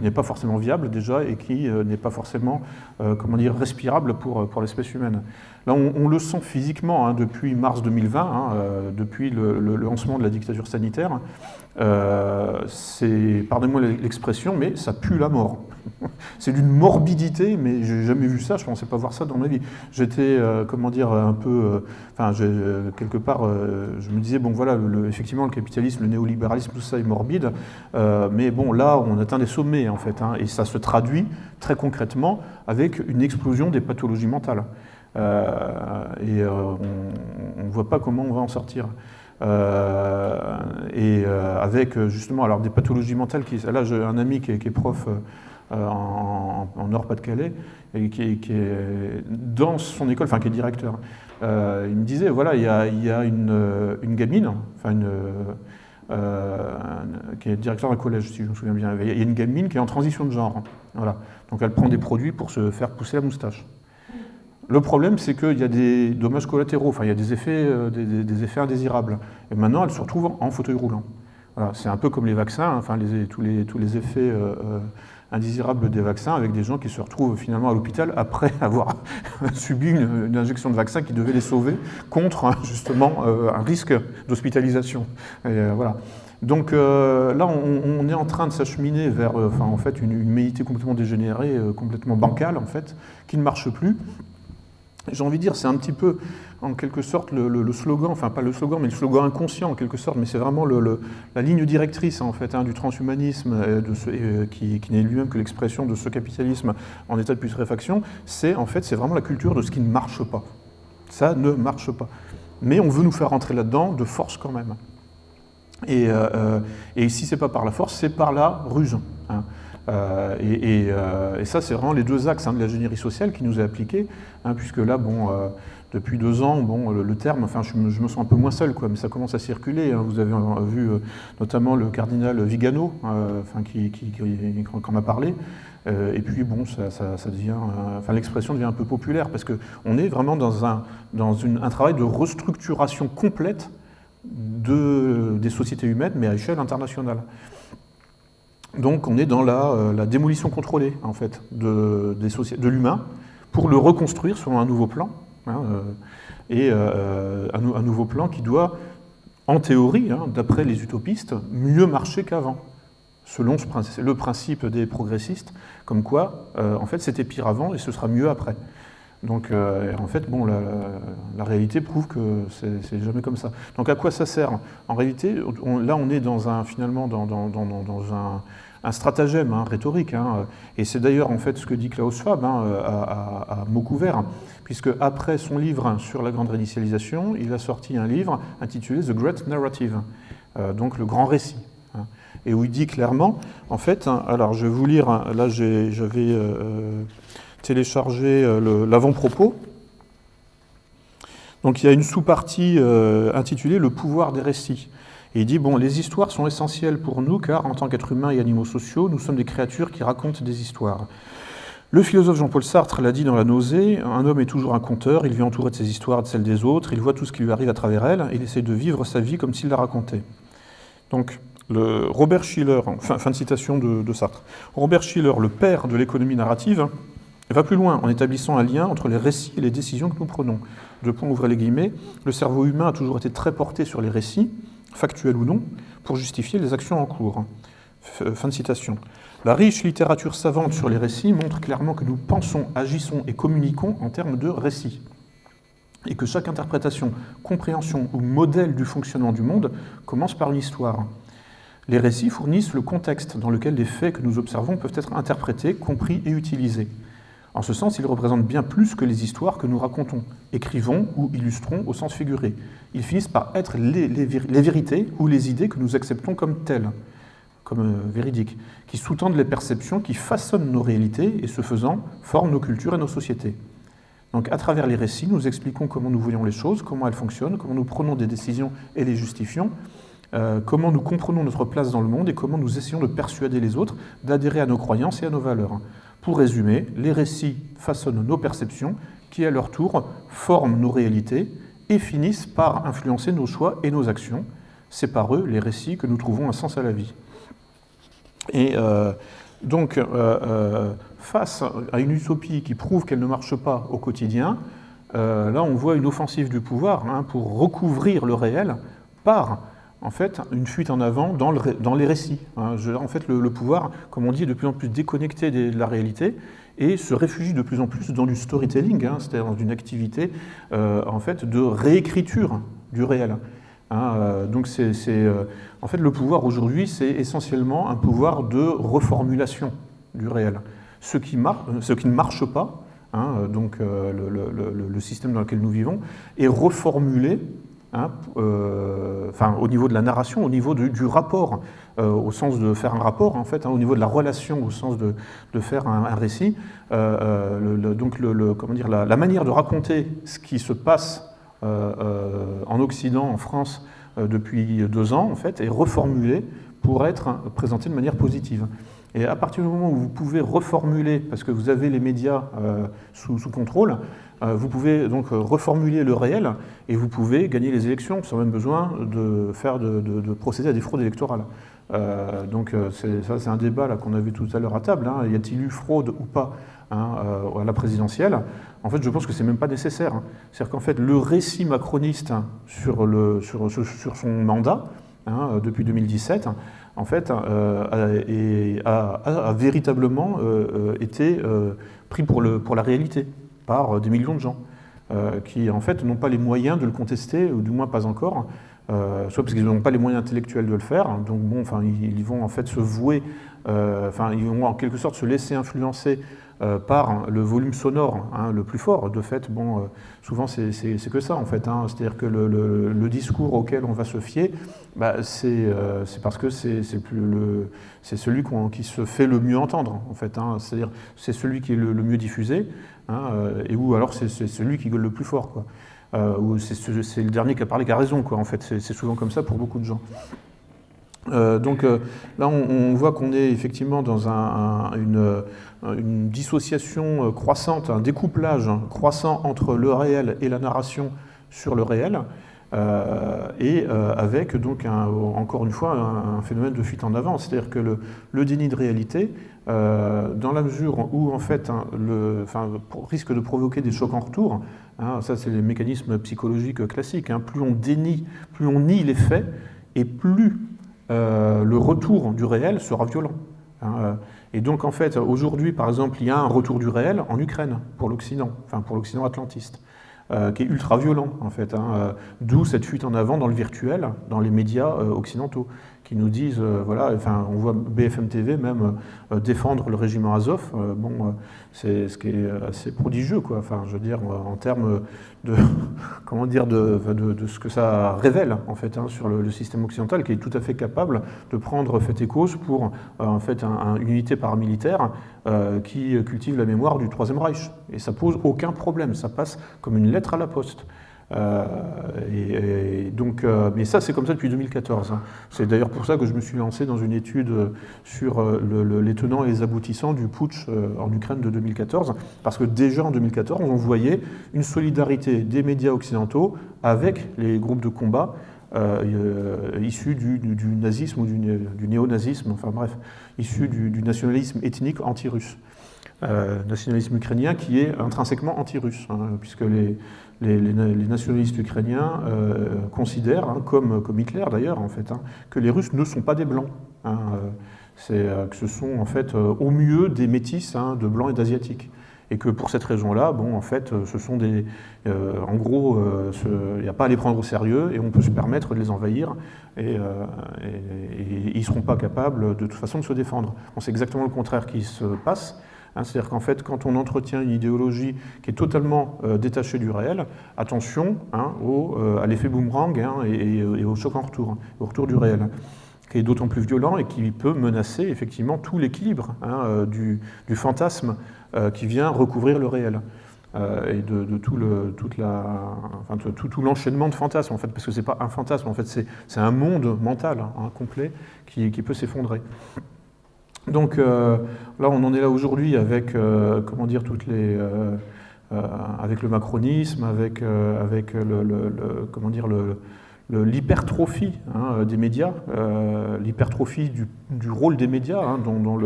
n'est pas forcément viable déjà et qui n'est pas forcément respirable pour l'espèce humaine. Là, on le sent physiquement, hein, depuis mars 2020, hein, depuis le lancement de la dictature sanitaire. Pardonnez-moi l'expression, mais ça pue la mort. C'est d'une morbidité, mais j'ai jamais vu ça, je ne pensais pas voir ça dans ma vie. J'étais, quelque part, je me disais, bon voilà, effectivement, le capitalisme, le néolibéralisme, tout ça est morbide, mais bon, là, on atteint des sommets, en fait, hein, et ça se traduit très concrètement avec une explosion des pathologies mentales. On ne voit pas comment on va en sortir. Avec justement alors des pathologies mentales là j'ai un ami qui est prof en Nord-Pas-de-Calais et qui est dans son école, enfin qui est directeur. Il me disait voilà, il y a une gamine, qui est directeur d'un collège si je me souviens bien. Il y a une gamine qui est en transition de genre. Voilà. Donc elle prend des produits pour se faire pousser la moustache. Le problème, c'est qu'il y a des dommages collatéraux, enfin, il y a des effets indésirables. Et maintenant, elle se retrouve en fauteuil roulant. Voilà, c'est un peu comme les vaccins, enfin, tous les effets indésirable des vaccins, avec des gens qui se retrouvent finalement à l'hôpital après avoir subi une injection de vaccin qui devait les sauver contre justement un risque d'hospitalisation. Voilà. Donc là, on est en train de s'acheminer vers en fait, une humanité complètement dégénérée, complètement bancale, en fait, qui ne marche plus. J'ai envie de dire, c'est un petit peu, en quelque sorte, le slogan, enfin pas le slogan, mais le slogan inconscient, en quelque sorte, mais c'est vraiment la ligne directrice, en fait, du transhumanisme, qui n'est lui-même que l'expression de ce capitalisme en état de putréfaction, c'est vraiment la culture de ce qui ne marche pas. Ça ne marche pas. Mais on veut nous faire rentrer là-dedans de force quand même. Et si c'est pas par la force, c'est par la ruse. Hein. Et ça, c'est vraiment les deux axes de l'ingénierie sociale qui nous est appliqué, puisque là, depuis 2 ans, le terme, enfin, je me sens un peu moins seul, quoi, mais ça commence à circuler. Vous avez vu notamment le cardinal Vigano, qui en a parlé. Et puis, ça devient, l'expression devient un peu populaire, parce qu'on est vraiment dans un travail de restructuration complète des sociétés humaines, mais à échelle internationale. Donc on est dans la démolition contrôlée, en fait, de l'humain, pour le reconstruire sur un nouveau plan, un nouveau plan qui doit, en théorie, d'après les utopistes, mieux marcher qu'avant, selon le principe des progressistes, comme quoi, en fait, c'était pire avant et ce sera mieux après. Donc, en fait, la réalité prouve que c'est jamais comme ça. Donc, à quoi ça sert? En réalité, là, on est finalement dans un stratagème rhétorique. Et c'est d'ailleurs, en fait, ce que dit Klaus Schwab à mots couverts, puisque après son livre sur la grande réinitialisation, il a sorti un livre intitulé The Great Narrative, donc le grand récit. Et où il dit clairement, en fait, alors je vais vous lire, là, j'avais télécharger l'avant-propos. Donc il y a une sous-partie intitulée « Le pouvoir des récits ». Et il dit, les histoires sont essentielles pour nous, car en tant qu'êtres humains et animaux sociaux, nous sommes des créatures qui racontent des histoires. Le philosophe Jean-Paul Sartre l'a dit dans La Nausée, un homme est toujours un conteur, il vit entouré de ses histoires et de celles des autres, il voit tout ce qui lui arrive à travers elles, et il essaie de vivre sa vie comme s'il la racontait. Donc, Robert Schiller, fin de citation de Sartre, Robert Schiller, le père de l'économie narrative, va plus loin en établissant un lien entre les récits et les décisions que nous prenons. Ouvrez les guillemets, le cerveau humain a toujours été très porté sur les récits, factuels ou non, pour justifier les actions en cours. Fin de citation. La riche littérature savante sur les récits montre clairement que nous pensons, agissons et communiquons en termes de récits. Et que chaque interprétation, compréhension ou modèle du fonctionnement du monde commence par une histoire. Les récits fournissent le contexte dans lequel les faits que nous observons peuvent être interprétés, compris et utilisés. En ce sens, ils représentent bien plus que les histoires que nous racontons, écrivons ou illustrons au sens figuré. Ils finissent par être les vérités ou les idées que nous acceptons comme telles, comme véridiques, qui sous-tendent les perceptions qui façonnent nos réalités et, ce faisant, forment nos cultures et nos sociétés. Donc, à travers les récits, nous expliquons comment nous voyons les choses, comment elles fonctionnent, comment nous prenons des décisions et les justifions, comment nous comprenons notre place dans le monde et comment nous essayons de persuader les autres d'adhérer à nos croyances et à nos valeurs. Pour résumer, les récits façonnent nos perceptions qui, à leur tour, forment nos réalités et finissent par influencer nos choix et nos actions. C'est par eux, les récits, que nous trouvons un sens à la vie. Et donc, face à une utopie qui prouve qu'elle ne marche pas au quotidien, là on voit une offensive du pouvoir pour recouvrir le réel par en fait une fuite en avant dans les récits. En fait, le pouvoir, comme on dit, est de plus en plus déconnecté de la réalité et se réfugie de plus en plus dans du storytelling, c'est-à-dire dans une activité en fait, de réécriture du réel. Donc en fait, le pouvoir aujourd'hui, c'est essentiellement un pouvoir de reformulation du réel. Ce qui ne marche pas, donc le système dans lequel nous vivons, est reformulé au niveau de la narration, au niveau du rapport, au sens de faire un rapport, en fait, au niveau de la relation, au sens de faire un récit. Donc la manière de raconter ce qui se passe en Occident, en France, depuis 2 ans, en fait, est reformulée pour être présentée de manière positive. Et à partir du moment où vous pouvez reformuler, parce que vous avez les médias sous contrôle, vous pouvez donc reformuler le réel et vous pouvez gagner les élections sans même besoin de procéder à des fraudes électorales. Donc ça, c'est un débat qu'on a vu tout à l'heure à table. Hein. Y a-t-il eu fraude ou pas à la présidentielle? En fait, je pense que c'est même pas nécessaire. Hein. C'est-à-dire qu'en fait, le récit macroniste sur son mandat, depuis 2017, en fait, a véritablement été pris pour la réalité par des millions de gens qui, en fait, n'ont pas les moyens de le contester, ou du moins pas encore, soit parce qu'ils n'ont pas les moyens intellectuels de le faire, donc bon, enfin, ils vont en fait se vouer, ils vont en quelque sorte se laisser influencer par le volume sonore le plus fort. De fait, bon, souvent c'est que ça en fait, c'est-à-dire que le discours auquel on va se fier, c'est parce que c'est celui qui se fait le mieux entendre en fait, c'est-à-dire c'est celui qui est le mieux diffusé, et ou alors c'est celui qui gueule le plus fort, quoi. Ou c'est le dernier qui a parlé qui a raison, quoi, en fait, c'est souvent comme ça pour beaucoup de gens. Donc là, on voit qu'on est effectivement dans une dissociation croissante, un découplage croissant entre le réel et la narration sur le réel, et avec donc encore une fois un phénomène de fuite en avant, c'est-à-dire que le déni de réalité, dans la mesure où en fait risque de provoquer des chocs en retour, ça c'est les mécanismes psychologiques classiques, plus on dénie, plus on nie les faits, et plus le retour du réel sera violent. Et donc en fait, aujourd'hui par exemple, il y a un retour du réel en Ukraine pour l'Occident, pour l'Occident atlantiste, qui est ultra violent en fait, d'où cette fuite en avant dans le virtuel, dans les médias occidentaux, qui nous disent, voilà, on voit BFM TV même défendre le régiment Azov, c'est ce qui est assez prodigieux, quoi, je veux dire, en termes de, comment dire, de ce que ça révèle, en fait, sur le système occidental, qui est tout à fait capable de prendre fait et cause pour, en fait, une unité paramilitaire qui cultive la mémoire du Troisième Reich. Et ça pose aucun problème, ça passe comme une lettre à la poste. Donc, mais ça, c'est comme ça depuis 2014. C'est d'ailleurs pour ça que je me suis lancé dans une étude sur les tenants et les aboutissants du putsch en Ukraine de 2014, parce que déjà en 2014, on voyait une solidarité des médias occidentaux avec les groupes de combat issus du nazisme ou du néonazisme, enfin bref, issus du nationalisme ethnique anti-russe. Nationalisme ukrainien qui est intrinsèquement anti-russe, puisque les nationalistes ukrainiens considèrent, comme Hitler d'ailleurs, en fait, que les Russes ne sont pas des blancs, que ce sont en fait au mieux des métis de blancs et d'asiatiques. Et que pour cette raison-là, bon, en fait, ce sont des... en gros, il n'y a pas à les prendre au sérieux et on peut se permettre de les envahir et ils ne seront pas capables de toute façon de se défendre. Bon, c'est exactement le contraire qui se passe. C'est-à-dire qu'en fait, quand on entretient une idéologie qui est totalement détachée du réel, attention à l'effet boomerang et au choc en retour, au retour du réel, qui est d'autant plus violent et qui peut menacer effectivement tout l'équilibre du fantasme qui vient recouvrir le réel. Et de tout l'enchaînement de fantasmes, en fait, parce que c'est pas un fantasme, en fait, c'est un monde mental complet qui peut s'effondrer. Donc là, on en est là aujourd'hui avec, comment dire, avec le macronisme, avec comment dire, l'hypertrophie des médias, l'hypertrophie du rôle des médias, dont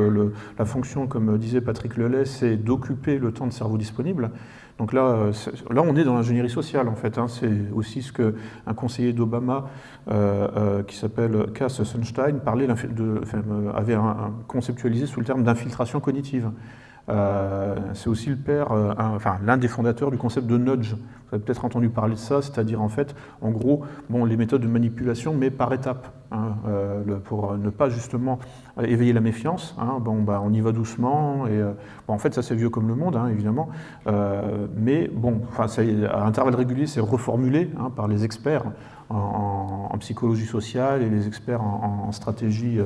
la fonction, comme disait Patrick Lelay, c'est d'occuper le temps de cerveau disponible. Donc là, on est dans l'ingénierie sociale, en fait. C'est aussi ce qu'un conseiller d'Obama, qui s'appelle Cass Sunstein, avait conceptualisé sous le terme d'infiltration cognitive. C'est aussi le père, l'un des fondateurs du concept de nudge. Vous avez peut-être entendu parler de ça, c'est-à-dire en fait, en gros, les méthodes de manipulation, mais par étapes, pour ne pas justement éveiller la méfiance. On y va doucement, et en fait, ça c'est vieux comme le monde, évidemment, mais bon, à intervalles réguliers, c'est reformulé par les experts en psychologie sociale et les experts en stratégie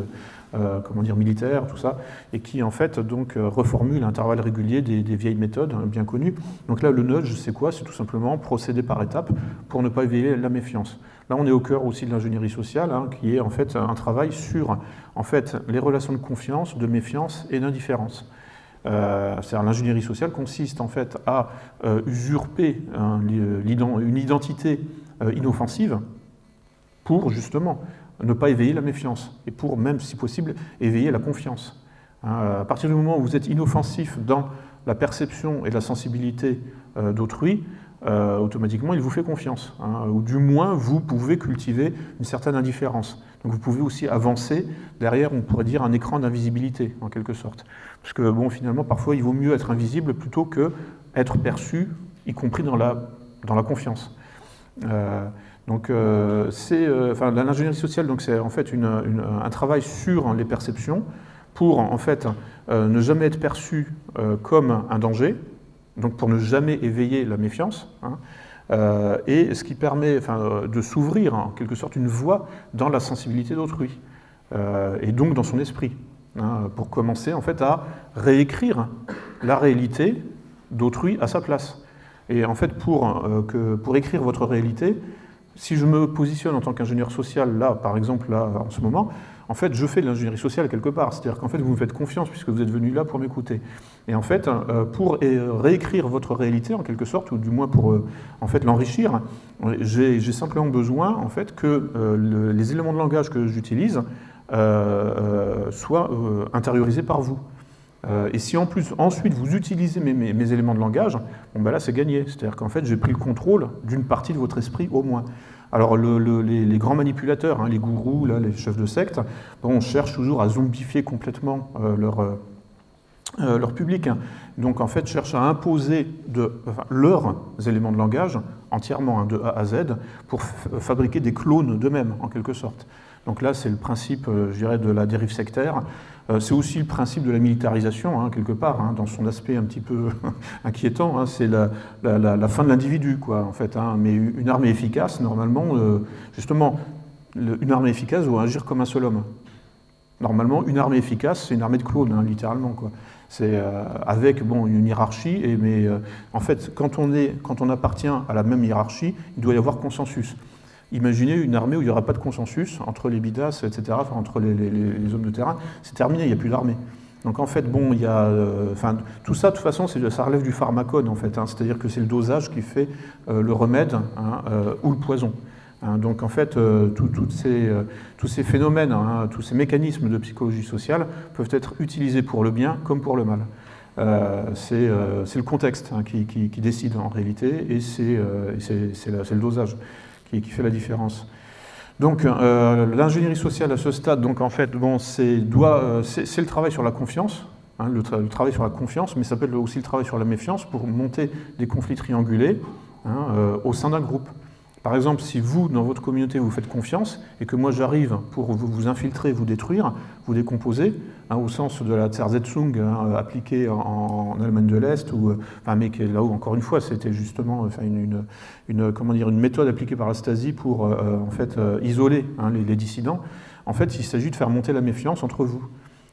militaire, tout ça, et qui en fait donc reformule à intervalles réguliers des vieilles méthodes bien connues. Donc là, le nudge, c'est quoi? C'est tout simplement procéder par étapes pour ne pas éveiller la méfiance. Là, on est au cœur aussi de l'ingénierie sociale, hein, qui est en fait un travail sur en fait, les relations de confiance, de méfiance et d'indifférence. C'est-à-dire l'ingénierie sociale consiste en fait à usurper une identité inoffensive pour justement ne pas éveiller la méfiance et pour même, si possible, éveiller la confiance. À partir du moment où vous êtes inoffensif dans la perception et la sensibilité d'autrui, automatiquement il vous fait confiance, hein, ou du moins vous pouvez cultiver une certaine indifférence. Donc vous pouvez aussi avancer derrière, on pourrait dire, un écran d'invisibilité, en quelque sorte. Parce que bon, finalement, parfois il vaut mieux être invisible plutôt que être perçu, y compris dans la confiance. L'ingénierie sociale, donc, c'est en fait un travail sur les perceptions pour en fait ne jamais être perçu comme un danger, donc pour ne jamais éveiller la méfiance, hein, et ce qui permet de s'ouvrir en quelque sorte une voie dans la sensibilité d'autrui, et donc dans son esprit, hein, pour commencer en fait à réécrire la réalité d'autrui à sa place. Et en fait, pour écrire votre réalité, si je me positionne en tant qu'ingénieur social, là, par exemple, là, en ce moment, en fait, je fais de l'ingénierie sociale quelque part. C'est-à-dire qu'en fait, vous me faites confiance puisque vous êtes venu là pour m'écouter. Et en fait, pour réécrire votre réalité, en quelque sorte, ou du moins pour en fait, l'enrichir, j'ai simplement besoin, en fait, que les éléments de langage que j'utilise soient intériorisés par vous. Et si en plus, ensuite, vous utilisez mes éléments de langage, bon ben là, c'est gagné. C'est-à-dire qu'en fait, j'ai pris le contrôle d'une partie de votre esprit au moins. Alors, les grands manipulateurs, hein, les gourous, là, les chefs de secte, bon, cherchent toujours à zombifier complètement leur public. Hein. Donc, en fait, cherchent à imposer leurs éléments de langage entièrement, hein, de A à Z, pour fabriquer des clones d'eux-mêmes, en quelque sorte. Donc là, c'est le principe, je dirais, de la dérive sectaire. C'est aussi le principe de la militarisation, hein, quelque part, hein, dans son aspect un petit peu inquiétant. Hein, c'est la fin de l'individu, quoi, en fait. Hein, mais une armée efficace, normalement, justement, une armée efficace doit agir comme un seul homme. Normalement, une armée efficace, c'est une armée de clones, hein, littéralement, quoi. C'est avec une hiérarchie, mais en fait, quand on appartient à la même hiérarchie, il doit y avoir consensus. Imaginez une armée où il n'y aura pas de consensus entre les bidas, etc., entre les hommes de terrain, c'est terminé, il n'y a plus d'armée. Donc en fait, il y a, tout ça, de toute façon, ça relève du pharmacone, en fait, hein, c'est-à-dire que c'est le dosage qui fait le remède, hein, ou le poison. Hein, donc en fait, tous ces phénomènes, hein, tous ces mécanismes de psychologie sociale peuvent être utilisés pour le bien comme pour le mal. C'est le contexte, hein, qui décide en réalité, et c'est le dosage qui fait la différence. Donc l'ingénierie sociale à ce stade, donc en fait, c'est le travail sur la confiance, hein, le travail sur la confiance, mais ça peut être aussi le travail sur la méfiance pour monter des conflits triangulés, hein, au sein d'un groupe. Par exemple, si vous, dans votre communauté, vous faites confiance, et que moi j'arrive pour vous infiltrer, vous détruire, vous décomposer, hein, au sens de la Zersetzung, hein, appliquée en Allemagne de l'Est, mais là où, encore une fois, c'était justement une méthode appliquée par la Stasi pour isoler, hein, les dissidents. En fait, il s'agit de faire monter la méfiance entre vous.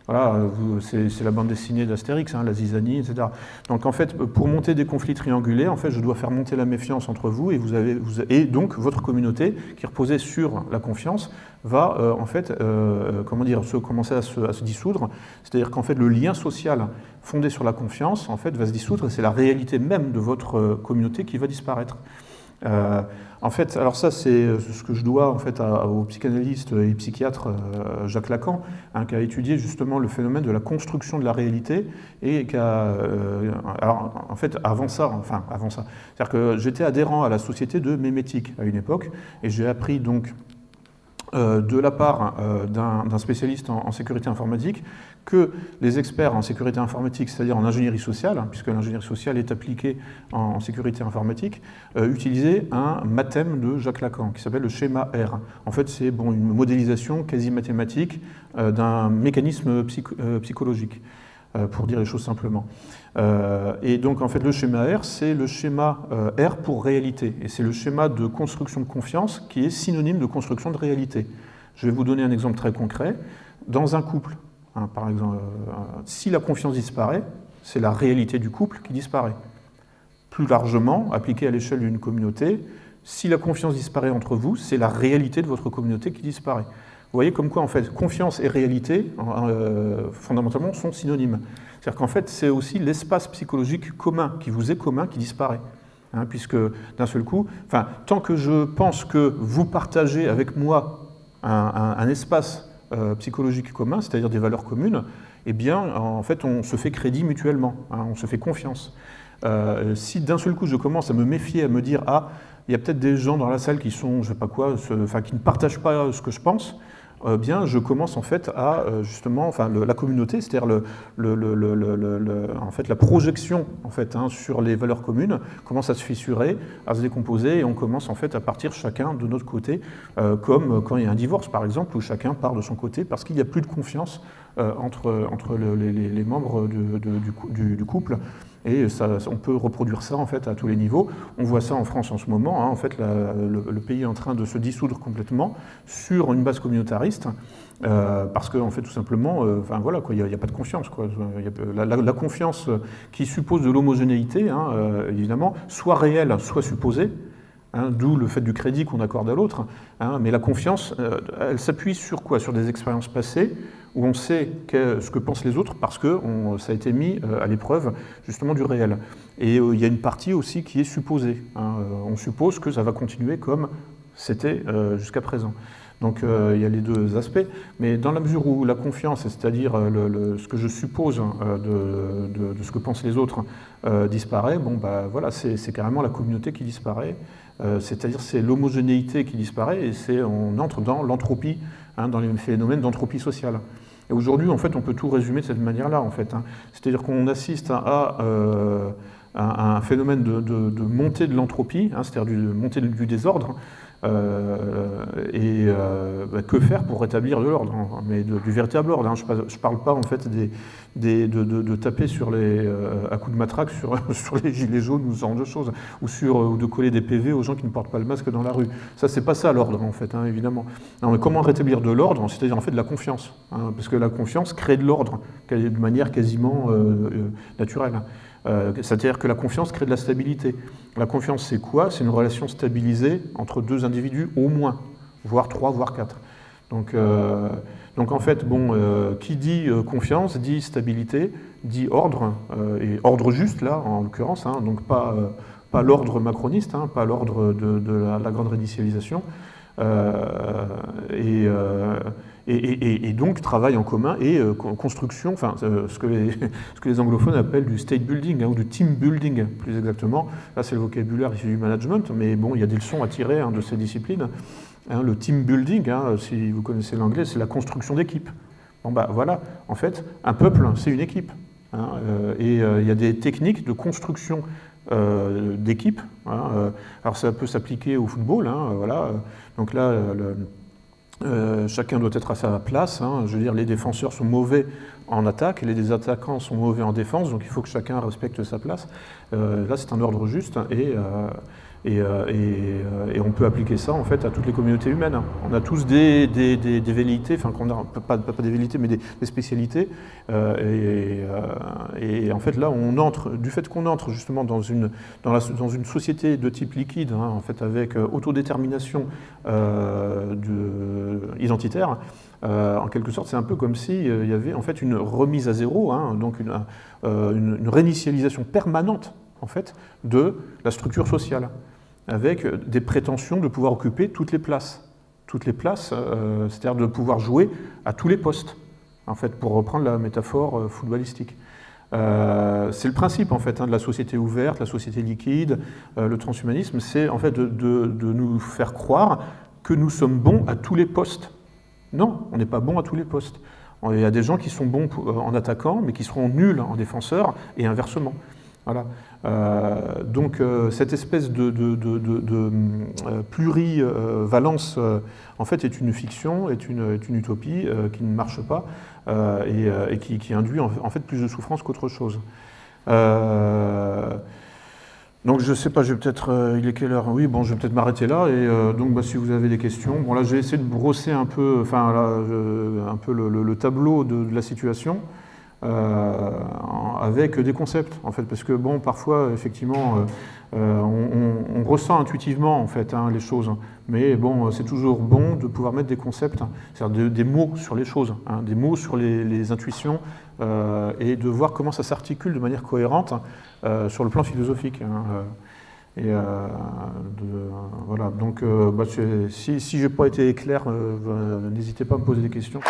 Voilà, c'est la bande dessinée d'Astérix, hein, la zizanie, etc. Donc en fait, pour monter des conflits triangulés, en fait, je dois faire monter la méfiance entre vous, et donc votre communauté, qui reposait sur la confiance, va commencer à se dissoudre. C'est-à-dire qu'en fait, le lien social fondé sur la confiance, en fait, va se dissoudre, et c'est la réalité même de votre communauté qui va disparaître. En fait, alors ça, c'est ce que je dois en fait au psychanalyste et psychiatre Jacques Lacan, hein, qui a étudié justement le phénomène de la construction de la réalité, et qui a, alors en fait, avant ça, c'est-à-dire que j'étais adhérent à la société de mémétique à une époque, et j'ai appris donc de la part d'un spécialiste en sécurité informatique que les experts en sécurité informatique, c'est-à-dire en ingénierie sociale, hein, puisque l'ingénierie sociale est appliquée en sécurité informatique, utilisaient un mathème de Jacques Lacan qui s'appelle le schéma R. En fait, c'est une modélisation quasi mathématique d'un mécanisme psychologique, pour dire les choses simplement. Et donc, en fait, le schéma R, c'est le schéma R pour réalité. Et c'est le schéma de construction de confiance qui est synonyme de construction de réalité. Je vais vous donner un exemple très concret. Dans un couple, hein, par exemple, si la confiance disparaît, c'est la réalité du couple qui disparaît. Plus largement, appliqué à l'échelle d'une communauté, si la confiance disparaît entre vous, c'est la réalité de votre communauté qui disparaît. Vous voyez comme quoi, en fait, confiance et réalité, fondamentalement, sont synonymes. C'est-à-dire qu'en fait, c'est aussi l'espace psychologique commun, qui vous est commun, qui disparaît. Puisque, d'un seul coup, tant que je pense que vous partagez avec moi un espace psychologique commun, c'est-à-dire des valeurs communes, eh bien, en fait, on se fait crédit mutuellement, on se fait confiance. Si d'un seul coup, je commence à me méfier, à me dire « Ah, il y a peut-être des gens dans la salle qui sont, je sais pas quoi, qui ne partagent pas ce que je pense », bien, je commence en fait à justement, la communauté, c'est-à-dire en fait, la projection en fait, sur les valeurs communes commence à se fissurer, à se décomposer, et on commence en fait à partir chacun de notre côté, comme quand il y a un divorce par exemple, où chacun part de son côté parce qu'il n'y a plus de confiance entre les membres du couple. Et on peut reproduire ça en fait à tous les niveaux. On voit ça en France en ce moment. En fait, le pays est en train de se dissoudre complètement sur une base communautariste, parce que en fait, tout simplement, voilà, il n'y a pas de confiance. La confiance qui suppose de l'homogénéité, évidemment, soit réelle, soit supposée. D'où le fait du crédit qu'on accorde à l'autre. Mais la confiance, elle s'appuie sur quoi? Sur des expériences passées, où on sait ce que pensent les autres parce que ça a été mis à l'épreuve justement du réel. Et il y a une partie aussi qui est supposée. On suppose que ça va continuer comme c'était jusqu'à présent. Donc il y a les deux aspects, mais dans la mesure où la confiance, c'est-à-dire ce que je suppose de ce que pensent les autres, disparaît, voilà, c'est carrément la communauté qui disparaît, c'est-à-dire c'est l'homogénéité qui disparaît, et on entre dans l'entropie, dans les phénomènes d'entropie sociale. Et aujourd'hui, en fait, on peut tout résumer de cette manière-là, en fait. C'est-à-dire qu'on assiste à un phénomène de montée de l'entropie, c'est-à-dire de montée du désordre, que faire pour rétablir de l'ordre, mais du véritable ordre. Je ne parle pas en fait de taper à coups de matraque sur les gilets jaunes ou ce genre de choses, ou de coller des PV aux gens qui ne portent pas le masque dans la rue. Ça, c'est pas ça l'ordre en fait, évidemment. Non, mais comment rétablir de l'ordre? C'est-à-dire en fait de la confiance, parce que la confiance crée de l'ordre de manière quasiment naturelle. C'est-à-dire que la confiance crée de la stabilité. La confiance, c'est quoi? C'est une relation stabilisée entre deux individus, au moins, voire trois, voire quatre. Donc en fait, qui dit confiance, dit stabilité, dit ordre, et ordre juste, là, en l'occurrence, donc pas l'ordre macroniste, pas l'ordre de la grande réinitialisation, et donc travail en commun et construction, ce que les anglophones appellent du state building, ou du team building plus exactement. Là c'est le vocabulaire issu du management, mais il y a des leçons à tirer de ces disciplines. Le team building, si vous connaissez l'anglais, c'est la construction d'équipe. Voilà, en fait, un peuple, c'est une équipe. Et il y a des techniques de construction d'équipe. Alors ça peut s'appliquer au football, voilà. Donc là, chacun doit être à sa place. Je veux dire, les défenseurs sont mauvais en attaque et les attaquants sont mauvais en défense, donc il faut que chacun respecte sa place. Là, c'est un ordre juste et on peut appliquer ça en fait à toutes les communautés humaines. On a tous des velléités, pas des velléités, mais des spécialités. Et en fait, là, du fait qu'on entre justement dans une société de type liquide, en fait, avec autodétermination identitaire, en quelque sorte, c'est un peu comme s'il y avait en fait une remise à zéro, donc une réinitialisation permanente en fait, de la structure sociale, avec des prétentions de pouvoir occuper toutes les places, c'est-à-dire de pouvoir jouer à tous les postes, en fait, pour reprendre la métaphore footballistique. C'est le principe en fait de la société ouverte, la société liquide, le transhumanisme, c'est en fait de nous faire croire que nous sommes bons à tous les postes. Non, on n'est pas bon à tous les postes. Il y a des gens qui sont bons en attaquant, mais qui seront nuls en défenseur, et inversement. Voilà. Donc cette espèce de plurivalence en fait est une fiction, est une utopie qui ne marche pas et qui induit en fait plus de souffrance qu'autre chose. Donc je ne sais pas, je vais peut-être, il est quelle heure? Oui, je vais peut-être m'arrêter là, et donc si vous avez des questions, là j'ai essayé de brosser un peu, un peu le tableau de la situation. avec des concepts, en fait, parce que bon, parfois, effectivement, on ressent intuitivement, en fait, les choses, mais bon, c'est toujours bon de pouvoir mettre des concepts, c'est-à-dire des mots sur les choses, des mots sur les intuitions, et de voir comment ça s'articule de manière cohérente sur le plan philosophique. Voilà, donc si je n'ai pas été clair, n'hésitez pas à me poser des questions.